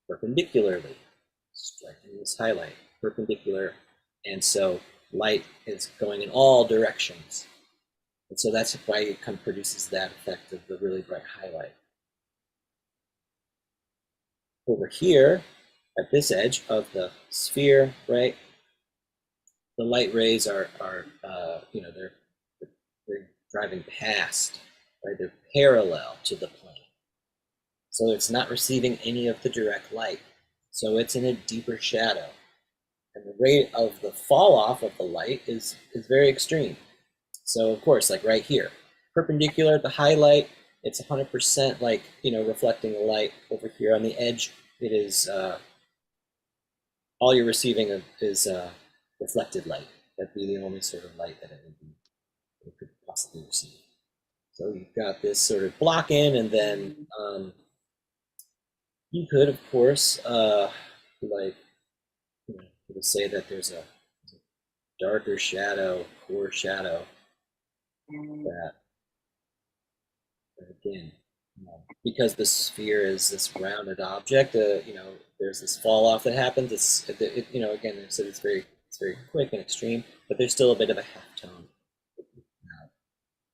perpendicularly, striking this highlight perpendicular, and so light is going in all directions. And so that's why it kind of produces that effect of the really bright highlight. Over here, at this edge of the sphere, right, the light rays are they're driving past, right? They're parallel to the plane. So it's not receiving any of the direct light. So it's in a deeper shadow. And the rate of the fall off of the light is very extreme. So of course, like right here, perpendicular, the highlight, it's 100% like, reflecting the light. Over here on the edge, it is, all you're receiving is reflected light. That'd be the only sort of light that it could possibly receive. So you've got this sort of block in, and then you could, of course, say that there's a darker shadow, core shadow, that again, because the sphere is this rounded object, there's this fall off that happens. Again, so it's very quick and extreme, but there's still a bit of a half tone,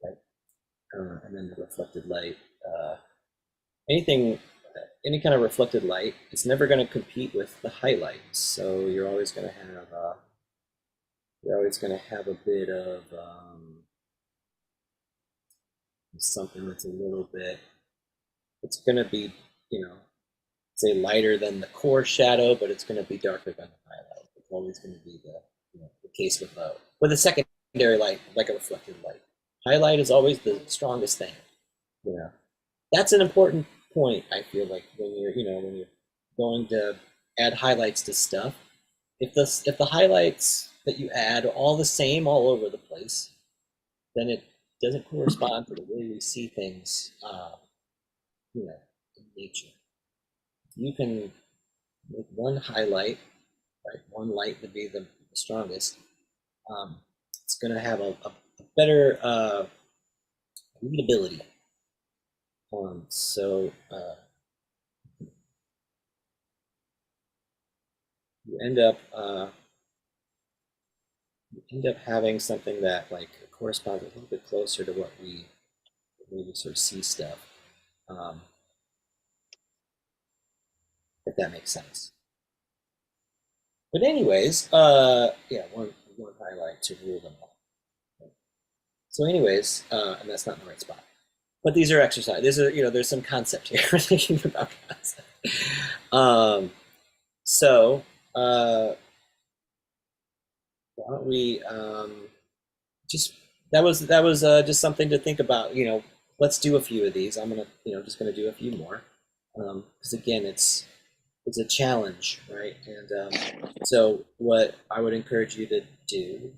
right? And then the reflected light, any kind of reflected light, it's never going to compete with the highlights. So you're always going to have a bit of something that's a little bit. It's going to be, say lighter than the core shadow, but it's going to be darker than the highlight. It's always going to be the case with a secondary light, like a reflected light. Highlight is always the strongest thing. That's an important point. I feel like when you're going to add highlights to stuff, if the highlights that you add are all the same all over the place, then it doesn't correspond to the way we see things, in nature. You can make one highlight, right? One light to be the strongest. It's going to have a better readability. So you end up having something that like corresponds a little bit closer to what we sort of see stuff, if that makes sense. But anyways, yeah, one highlight to rule them all. So anyways, and that's not in the right spot. But these are exercise. These are, there's some concept here. We're thinking about concept. So why don't we just that was just something to think about. Let's do a few of these. I'm gonna just gonna do a few more because again, it's a challenge, right? And so what I would encourage you to do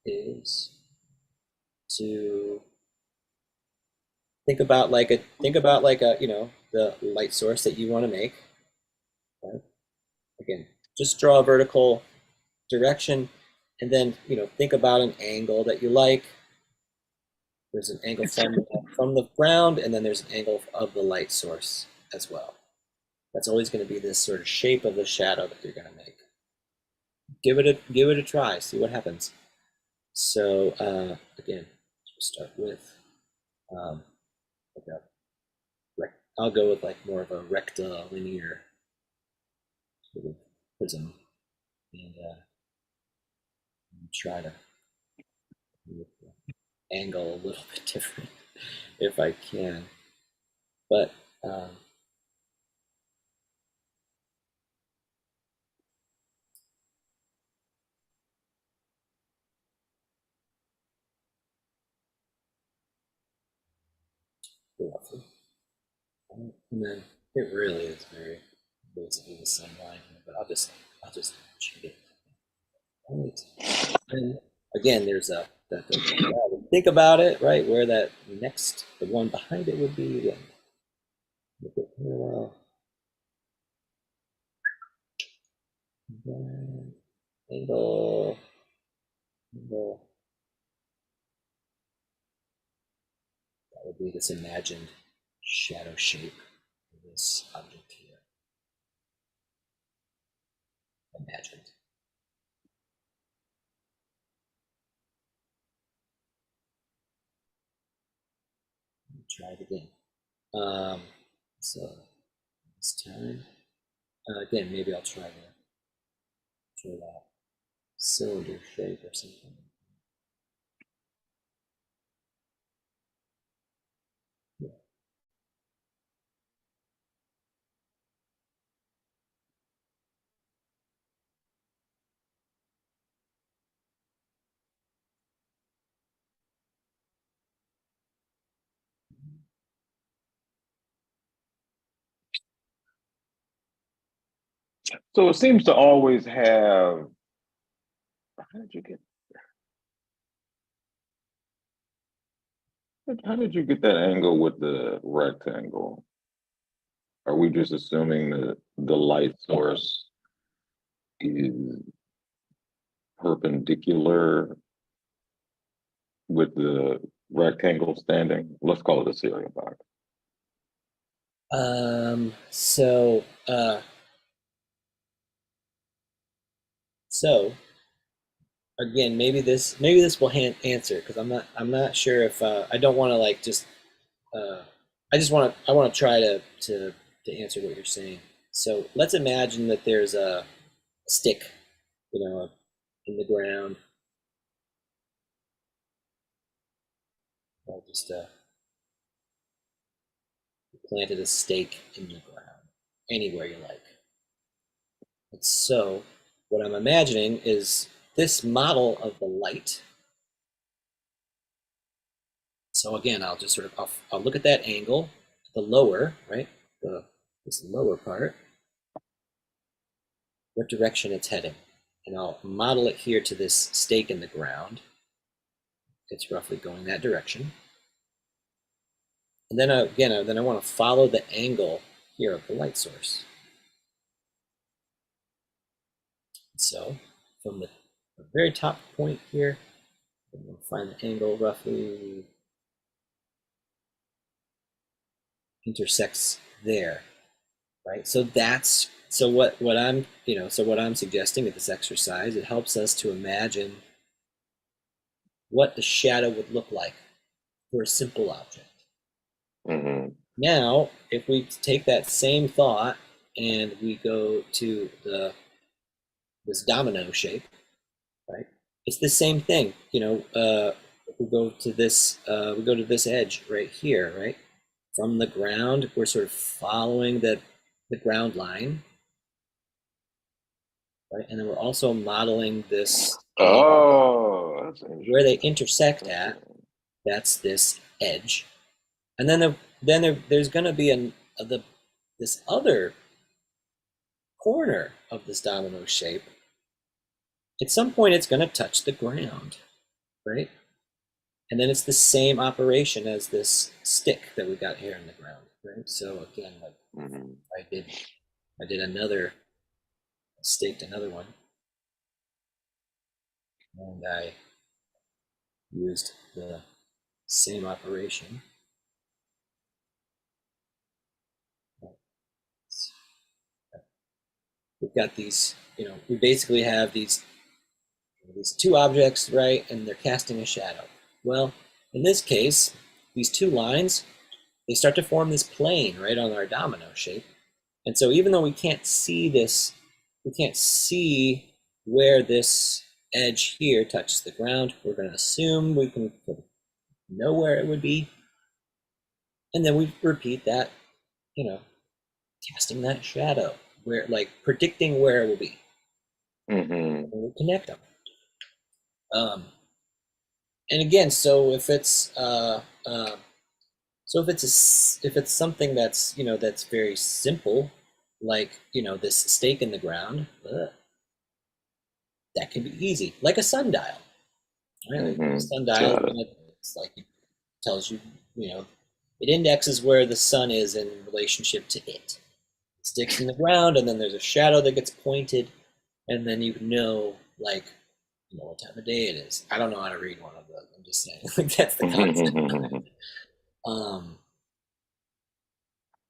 is to think about like a the light source that you want to make. Right? Again, just draw a vertical direction, and then think about an angle that you like. There's an angle from the ground, and then there's an angle of the light source as well. That's always going to be this sort of shape of the shadow that you're going to make. Give it a try. See what happens. So again, we'll start with I'll go with like more of a rectilinear sort of prism, and try to angle a little bit different if I can. But roughly. And then it really is very basically the same line here, but I'll just cheat it. Right. And again, there's think about it, right? Where that the one behind it would be. Make it parallel. Then angle. That would be this imagined shadow shape of this object here. Imagined. Try it again. So this time, again, maybe I'll try that cylinder shape or something. Yeah. So it seems to always have. How did you get? How did you get that angle with the rectangle? Are we just assuming that the light source is perpendicular with the rectangle standing? Let's call it a cereal box. So again, maybe this will answer, because I'm not sure if I don't want to like just I want to try to answer what you're saying. So let's imagine that there's a stick, in the ground. I'll just planted a stake in the ground, anywhere you like. And so what I'm imagining is this model of the light. So again, I'll just sort of, I'll look at that angle, the lower, right? This lower part, what direction it's heading. And I'll model it here to this stake in the ground. It's roughly going that direction. And then again, I want to follow the angle here of the light source. So from the very top point here, I'm going to find the angle roughly intersects there, right? So what I'm what I'm suggesting with this exercise, it helps us to imagine what the shadow would look like for a simple object. Mm-hmm. Now, if we take that same thought and we go to this domino shape, right? It's the same thing. We go to this edge right here, right? From the ground, we're sort of following the ground line, right? And then we're also modeling this Oh, that's where they interesting. intersect That's at. That's this edge, and then there's going to be this other corner of this domino shape. At some point, it's going to touch the ground, right? And then it's the same operation as this stick that we got here in the ground, right? So again, like mm-hmm. I did another, staked another one, and I used the same operation. We've got these, we basically have these two objects, right? And they're casting a shadow. Well, in this case, these two lines, they start to form this plane right on our domino shape. And so even though we can't see this, we can't see where this edge here touches the ground, we're going to assume we can know where it would be. And then we repeat that, casting that shadow, where like predicting where it will be. Mm-hmm. And we'll connect them. And again, so if it's if it's something that's that's very simple, like this stake in the ground, that can be easy, like a sundial. Right? Like a Mm-hmm. sundial, Got it. it's like it tells you, it indexes where the sun is in relationship to it. It sticks in the ground, and then there's a shadow that gets pointed, and then you know, like, what time of day it is. I don't know how to read one of those. I'm just saying, like that's the concept. Um,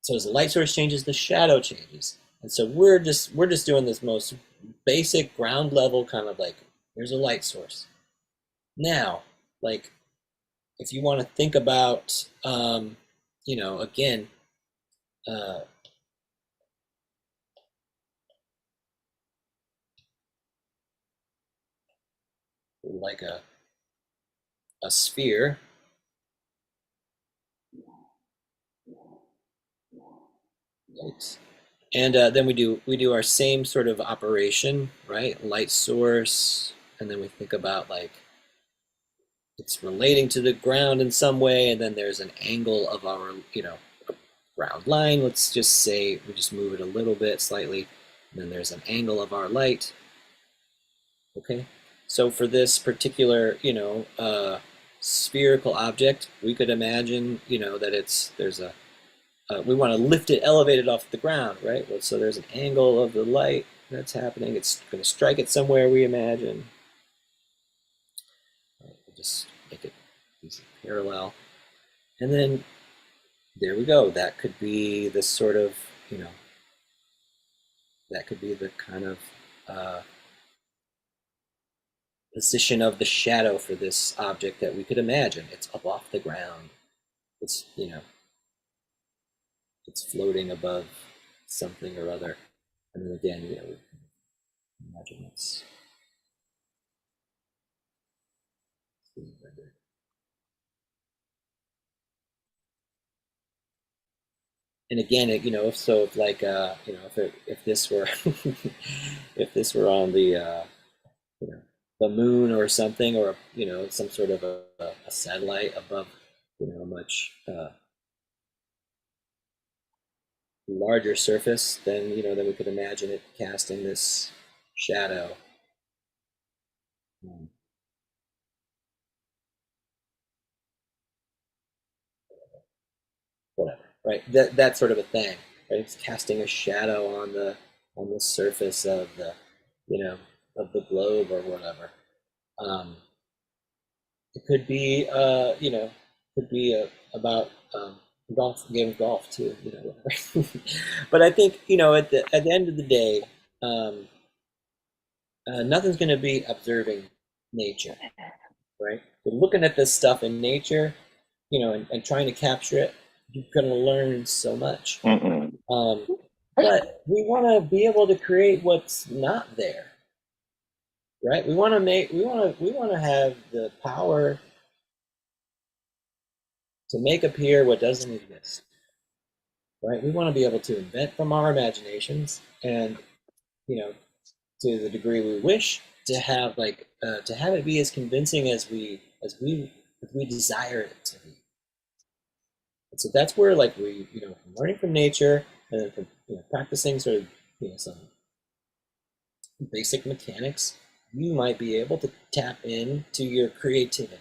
so as the light source changes, the shadow changes, and so we're just doing this most basic ground level kind of like, here's a light source. Now, like, if you want to think about, again, uh, like a sphere, right? And then we do our same sort of operation, right? Light source, and then we think about like it's relating to the ground in some way, and then there's an angle of our ground line. Let's just say we just move it a little bit slightly, and then there's an angle of our light. Okay, so for this particular spherical object, we could imagine that there's a we want to lift it, elevate it off the ground, right? Well, so there's an angle of the light that's happening. It's going to strike it somewhere, we imagine. We'll just make it easy, parallel. And then there we go. That could be the sort of, that could be the kind of position of the shadow for this object that we could imagine. It's up off the ground. It's, it's floating above something or other. And then again, imagine it's being rendered. And again, if like, if this were, if this were on you know, the moon or something, or some sort of a satellite above, a much larger surface, then then we could imagine it casting this shadow. Um, Whatever, right? That sort of a thing, right? It's casting a shadow on the surface of the of the globe or whatever. It could be could be about game of golf too, whatever. But I think, at the end of the day, um, nothing's going to be observing nature, right? So looking at this stuff in nature, and trying to capture it, you're going to learn so much. Mm-mm. But we want to be able to create what's not there, right? We want to have the power to make appear what doesn't exist, right? We want to be able to invent from our imaginations, and you know, to the degree we wish, to have it be as convincing as we desire it to be. And so that's where, like, from learning from nature, and then from practicing sort of some basic mechanics, you might be able to tap into your creativity.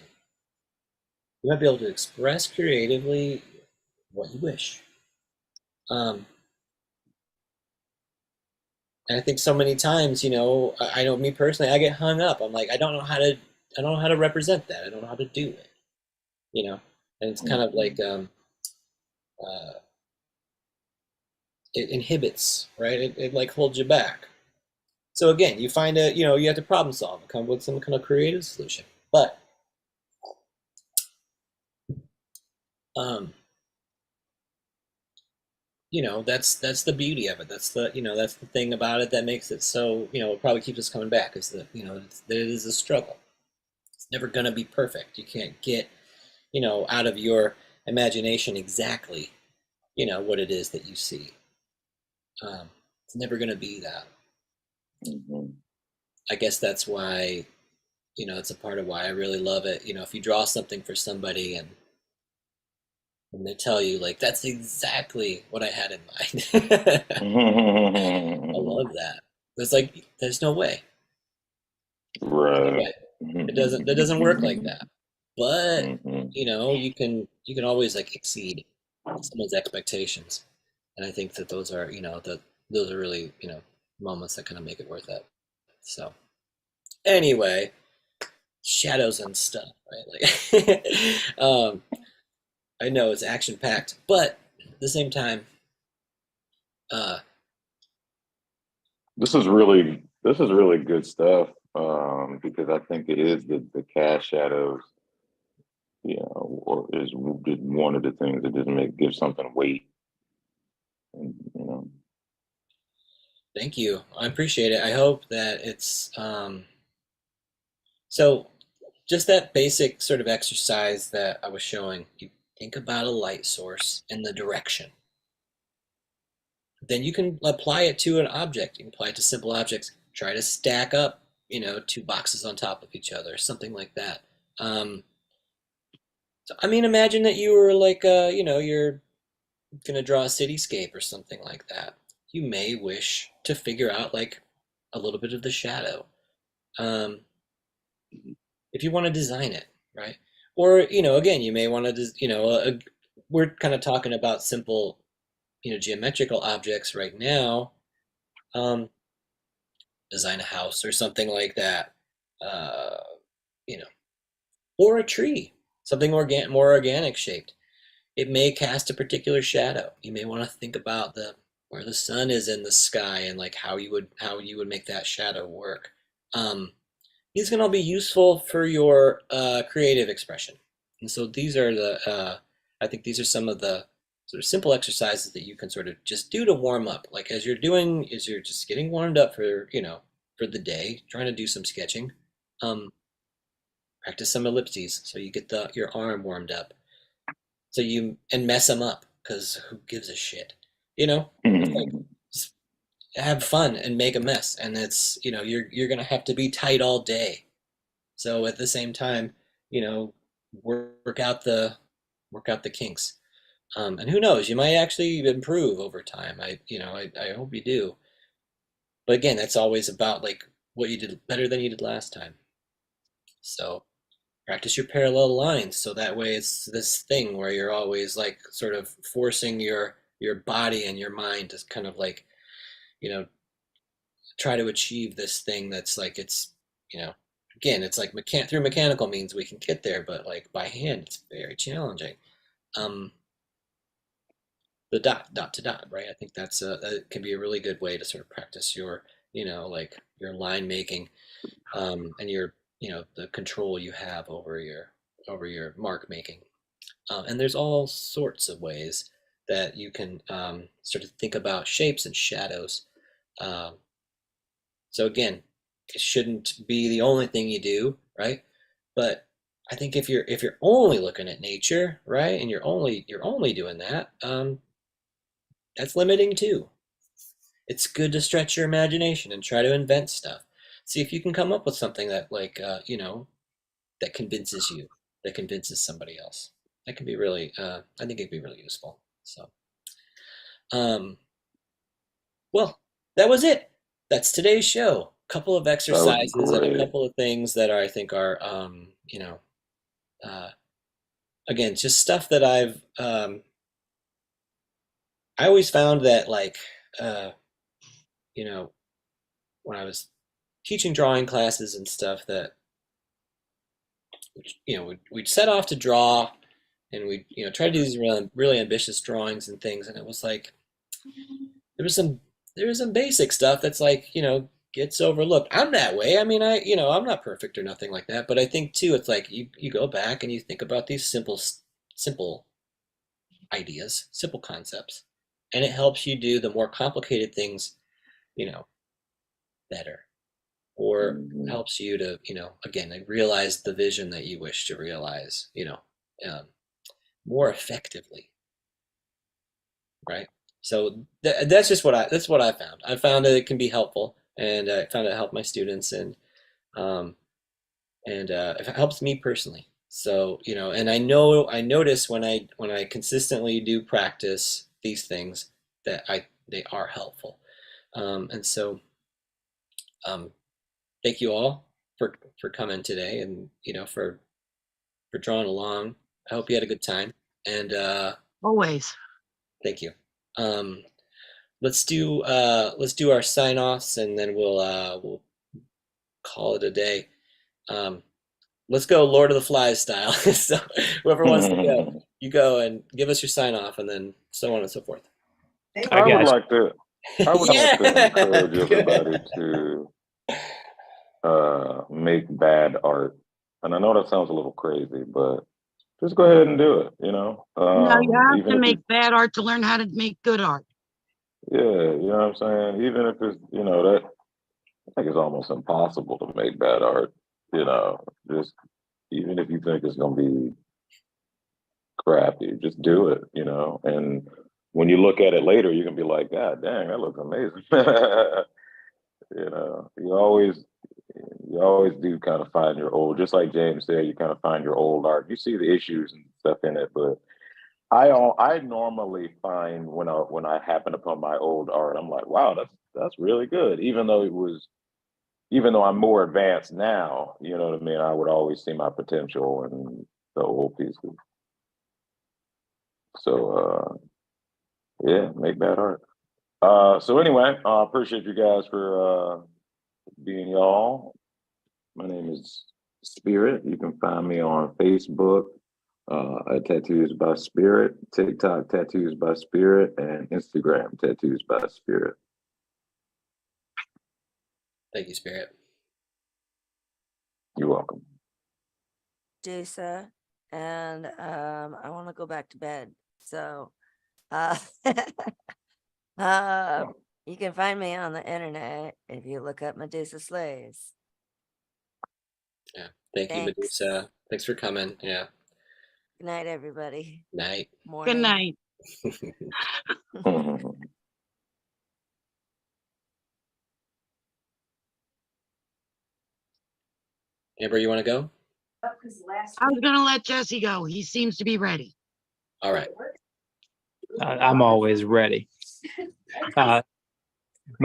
You might be able to express creatively what you wish. Um, and I think so many times, I know me personally, I get hung up. I'm like, I don't know how to represent that. I don't know how to do it. And it's kind of like, uh, it inhibits, right? It like holds you back. So again, you have to problem solve and come up with some kind of creative solution. But um, that's the beauty of it. That's the thing about it that makes it so, it probably keeps us coming back, is that, that it is a struggle. It's never gonna be perfect. You can't get, out of your imagination exactly, what it is that you see. It's never gonna be that. Mm-hmm. I guess that's why, it's a part of why I really love it. If you draw something for somebody, and they tell you, like, that's exactly what I had in mind. I love that. It's like, there's no way. No Right. way. That doesn't work like that. But, Mm-hmm. you can always, like, exceed someone's expectations. And I think that those are really, moments that kind of make it worth it. So anyway, shadows and stuff, right? Like, I know it's action packed, but at the same time, uh, This is really good stuff, because I think it is the cast shadows, or is one of the things that doesn't give something weight, and. thank you. I appreciate it. I hope that it's so just that basic sort of exercise that I was showing. You think about a light source and the direction. Then you can apply it to an object. You can apply it to simple objects. Try to stack up, two boxes on top of each other, something like that. So, I mean, imagine that you were like, you're gonna draw a cityscape or something like that. You may wish to figure out, like, a little bit of the shadow. Um, if you want to design it, right? Or, again, you may want to, we're kind of talking about simple, geometrical objects right now. Um, design a house or something like that. Uh, you know, or a tree, something more organic shaped. It may cast a particular shadow. You may want to think about the where the sun is in the sky, and like how you would make that shadow work. Um, these can all be useful for your creative expression. And so I think these are some of the sort of simple exercises that you can sort of just do to warm up. Like as you're just getting warmed up for the day, trying to do some sketching. Practice some ellipses so you get your arm warmed up. And mess them up, because who gives a shit? It's like, just have fun and make a mess, and it's you're gonna have to be tight all day. So at the same time, you know, work out the kinks. And who knows, you might actually improve over time. I hope you do. But again, that's always about, like, what you did better than you did last time. So practice your parallel lines, so that way it's this thing where you're always, like, sort of forcing your body and your mind to kind of, like, you know try to achieve this thing that's like, it's you know again, it's like through mechanical means we can get there, but like by hand it's very challenging. um the dot to dot, right? I think that can be a really good way to sort of practice your, like your line making, and your, the control you have over your mark making. And there's all sorts of ways that you can sort of think about shapes and shadows. Um, so again, it shouldn't be the only thing you do, right? But I think if you're only looking at nature, right, and you're only doing that, that's limiting too. It's good to stretch your imagination and try to invent stuff. See if you can come up with something that like that convinces you, that convinces somebody else. That can be really, I think it'd be really useful. So, um, well, that was it. That's today's show. Couple of That was exercises and a great. couple of things that I think are, uh, again, just stuff that I always found that like, uh, you know, when I was teaching drawing classes and stuff that, we'd set off to draw and we'd, try to do these really, really ambitious drawings and things. And it was like, there was some there was some basic stuff that's like, gets overlooked. I'm that way. I mean, I'm not perfect or nothing like that, but I think too it's like you go back and you think about these simple ideas, simple concepts, and it helps you do the more complicated things, you know, better, or Mhm. helps you to, again, like, realize the vision that you wish to realize, um, more effectively, right? So that's what I found. I found that it can be helpful, and I found it helped my students, um, and it helps me personally. So, and I notice when I consistently do practice these things that I they are helpful. And so, um, thank you all for coming today, and for drawing along. I hope you had a good time, and Always. thank you. Um, let's do our sign offs, and then we'll call it a day. Um, let's go Lord of the Flies style. So whoever wants to go, you go and give us your sign off, and then so on and so forth. I I would got like to I would like to Yeah, encourage everybody good. to make bad art. And I know that sounds a little crazy, but just go ahead and do it, No, you have even to if make you bad art to learn how to make good art. yeah, you know what I'm saying? Even if it's, that I think it's almost impossible to make bad art, just even if you think it's gonna be crappy, just do it, and when you look at it later, you can be like, God dang, that looks amazing. You know, you always do kind of find your old, just like James said, you kind of find your old art. You see the issues and stuff in it, but I normally find when I happen upon my old art, I'm like, wow, that's really good. Even though I'm more advanced now, you know what I mean. I would always see my potential in the old pieces. So yeah, make bad art. So anyway, I appreciate you guys for being y'all. My name is Spirit. You can find me on Facebook at Tattoos by Spirit, TikTok Tattoos by Spirit, and Instagram Tattoos by Spirit. Thank you, Spirit. You're welcome. Dusa, and I want to go back to bed. So, you can find me on the internet if you look up Medusa Slays. Yeah. Thank you, Thanks. Medusa. Thanks for coming. Yeah. Good night, everybody. Night. Good Morning. night. Amber, you want to go? I was going to let Jesse go. He seems to be ready. All right. I'm always ready. My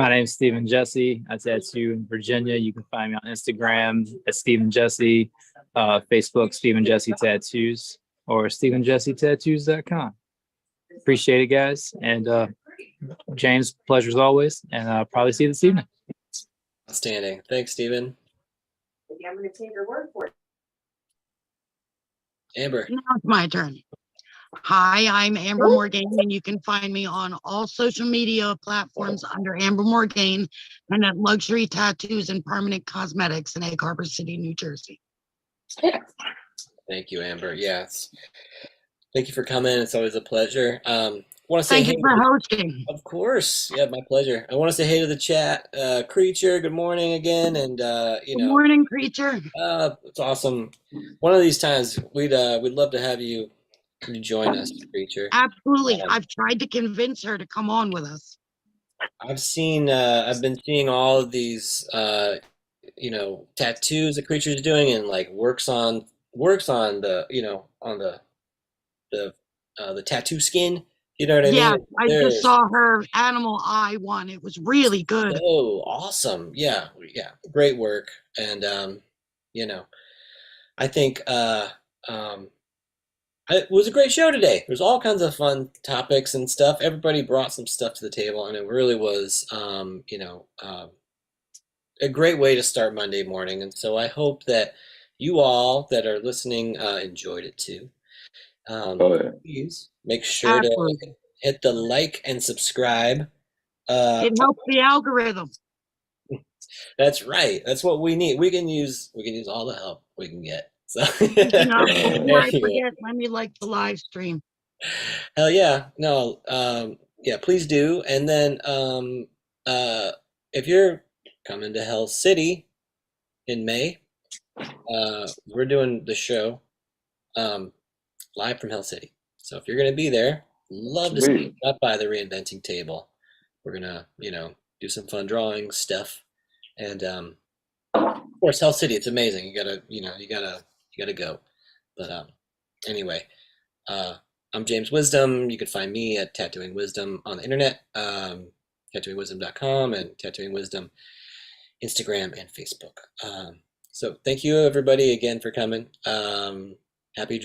name's Stephen Jesse. I tattoo in Virginia. You can find me on Instagram at Stephen Jesse, Facebook Stephen Jesse Tattoos, or StephenJesseTattoos.com. Appreciate it, guys. And James, pleasure as always. And I'll probably see you this evening. Outstanding. Thanks, Stephen. I'm going to take your word for it. Amber. Now it's my turn. Hi, I'm Amber Morgan, and you can find me on all social media platforms under Amber Morgan and at Luxury Tattoos and Permanent Cosmetics in Egg Harbor City, New Jersey. Thank you, Amber. Yes. Thank you for coming. It's always a pleasure. Want to say Thank hey you for hosting. of course. Yeah, my pleasure. I want to say hey to the chat. Creature, good morning again. And Good morning, Creature. it's awesome. One of these times we'd love to have you join us, Creature. Absolutely. I've tried to convince her to come on with us. I've been seeing all of these tattoos the Creature's doing, and like works on the on the tattoo skin. You know what I Yeah, mean? I just There's saw her animal eye one. It was really good. so awesome. Yeah, yeah, great work. And you know, I think um, it was a great show today. There's all kinds of fun topics and stuff. Everybody brought some stuff to the table, and it really was, a great way to start Monday morning. And so I hope that you all that are listening enjoyed it too. Oh yeah. Please make sure to Absolutely. hit the like and subscribe. It helps the algorithm. That's right. That's what we need. We can use all the help we can get. So Speaking of, before I anyway, forget, let me like the live stream. hell yeah. No, yeah, please do. And then if you're coming to Hell City in May, we're doing the show um, live from Hell City. So if you're gonna be there, love to see you. Sweet. Stop by the reinventing table. We're gonna, do some fun drawing stuff. And of course, Hell City, it's amazing. You gotta go. But anyway, I'm James Wisdom. You can find me at Tattooing Wisdom on the internet, tattooingwisdom.com and Tattooing Wisdom Instagram and Facebook. So thank you everybody again for coming. Happy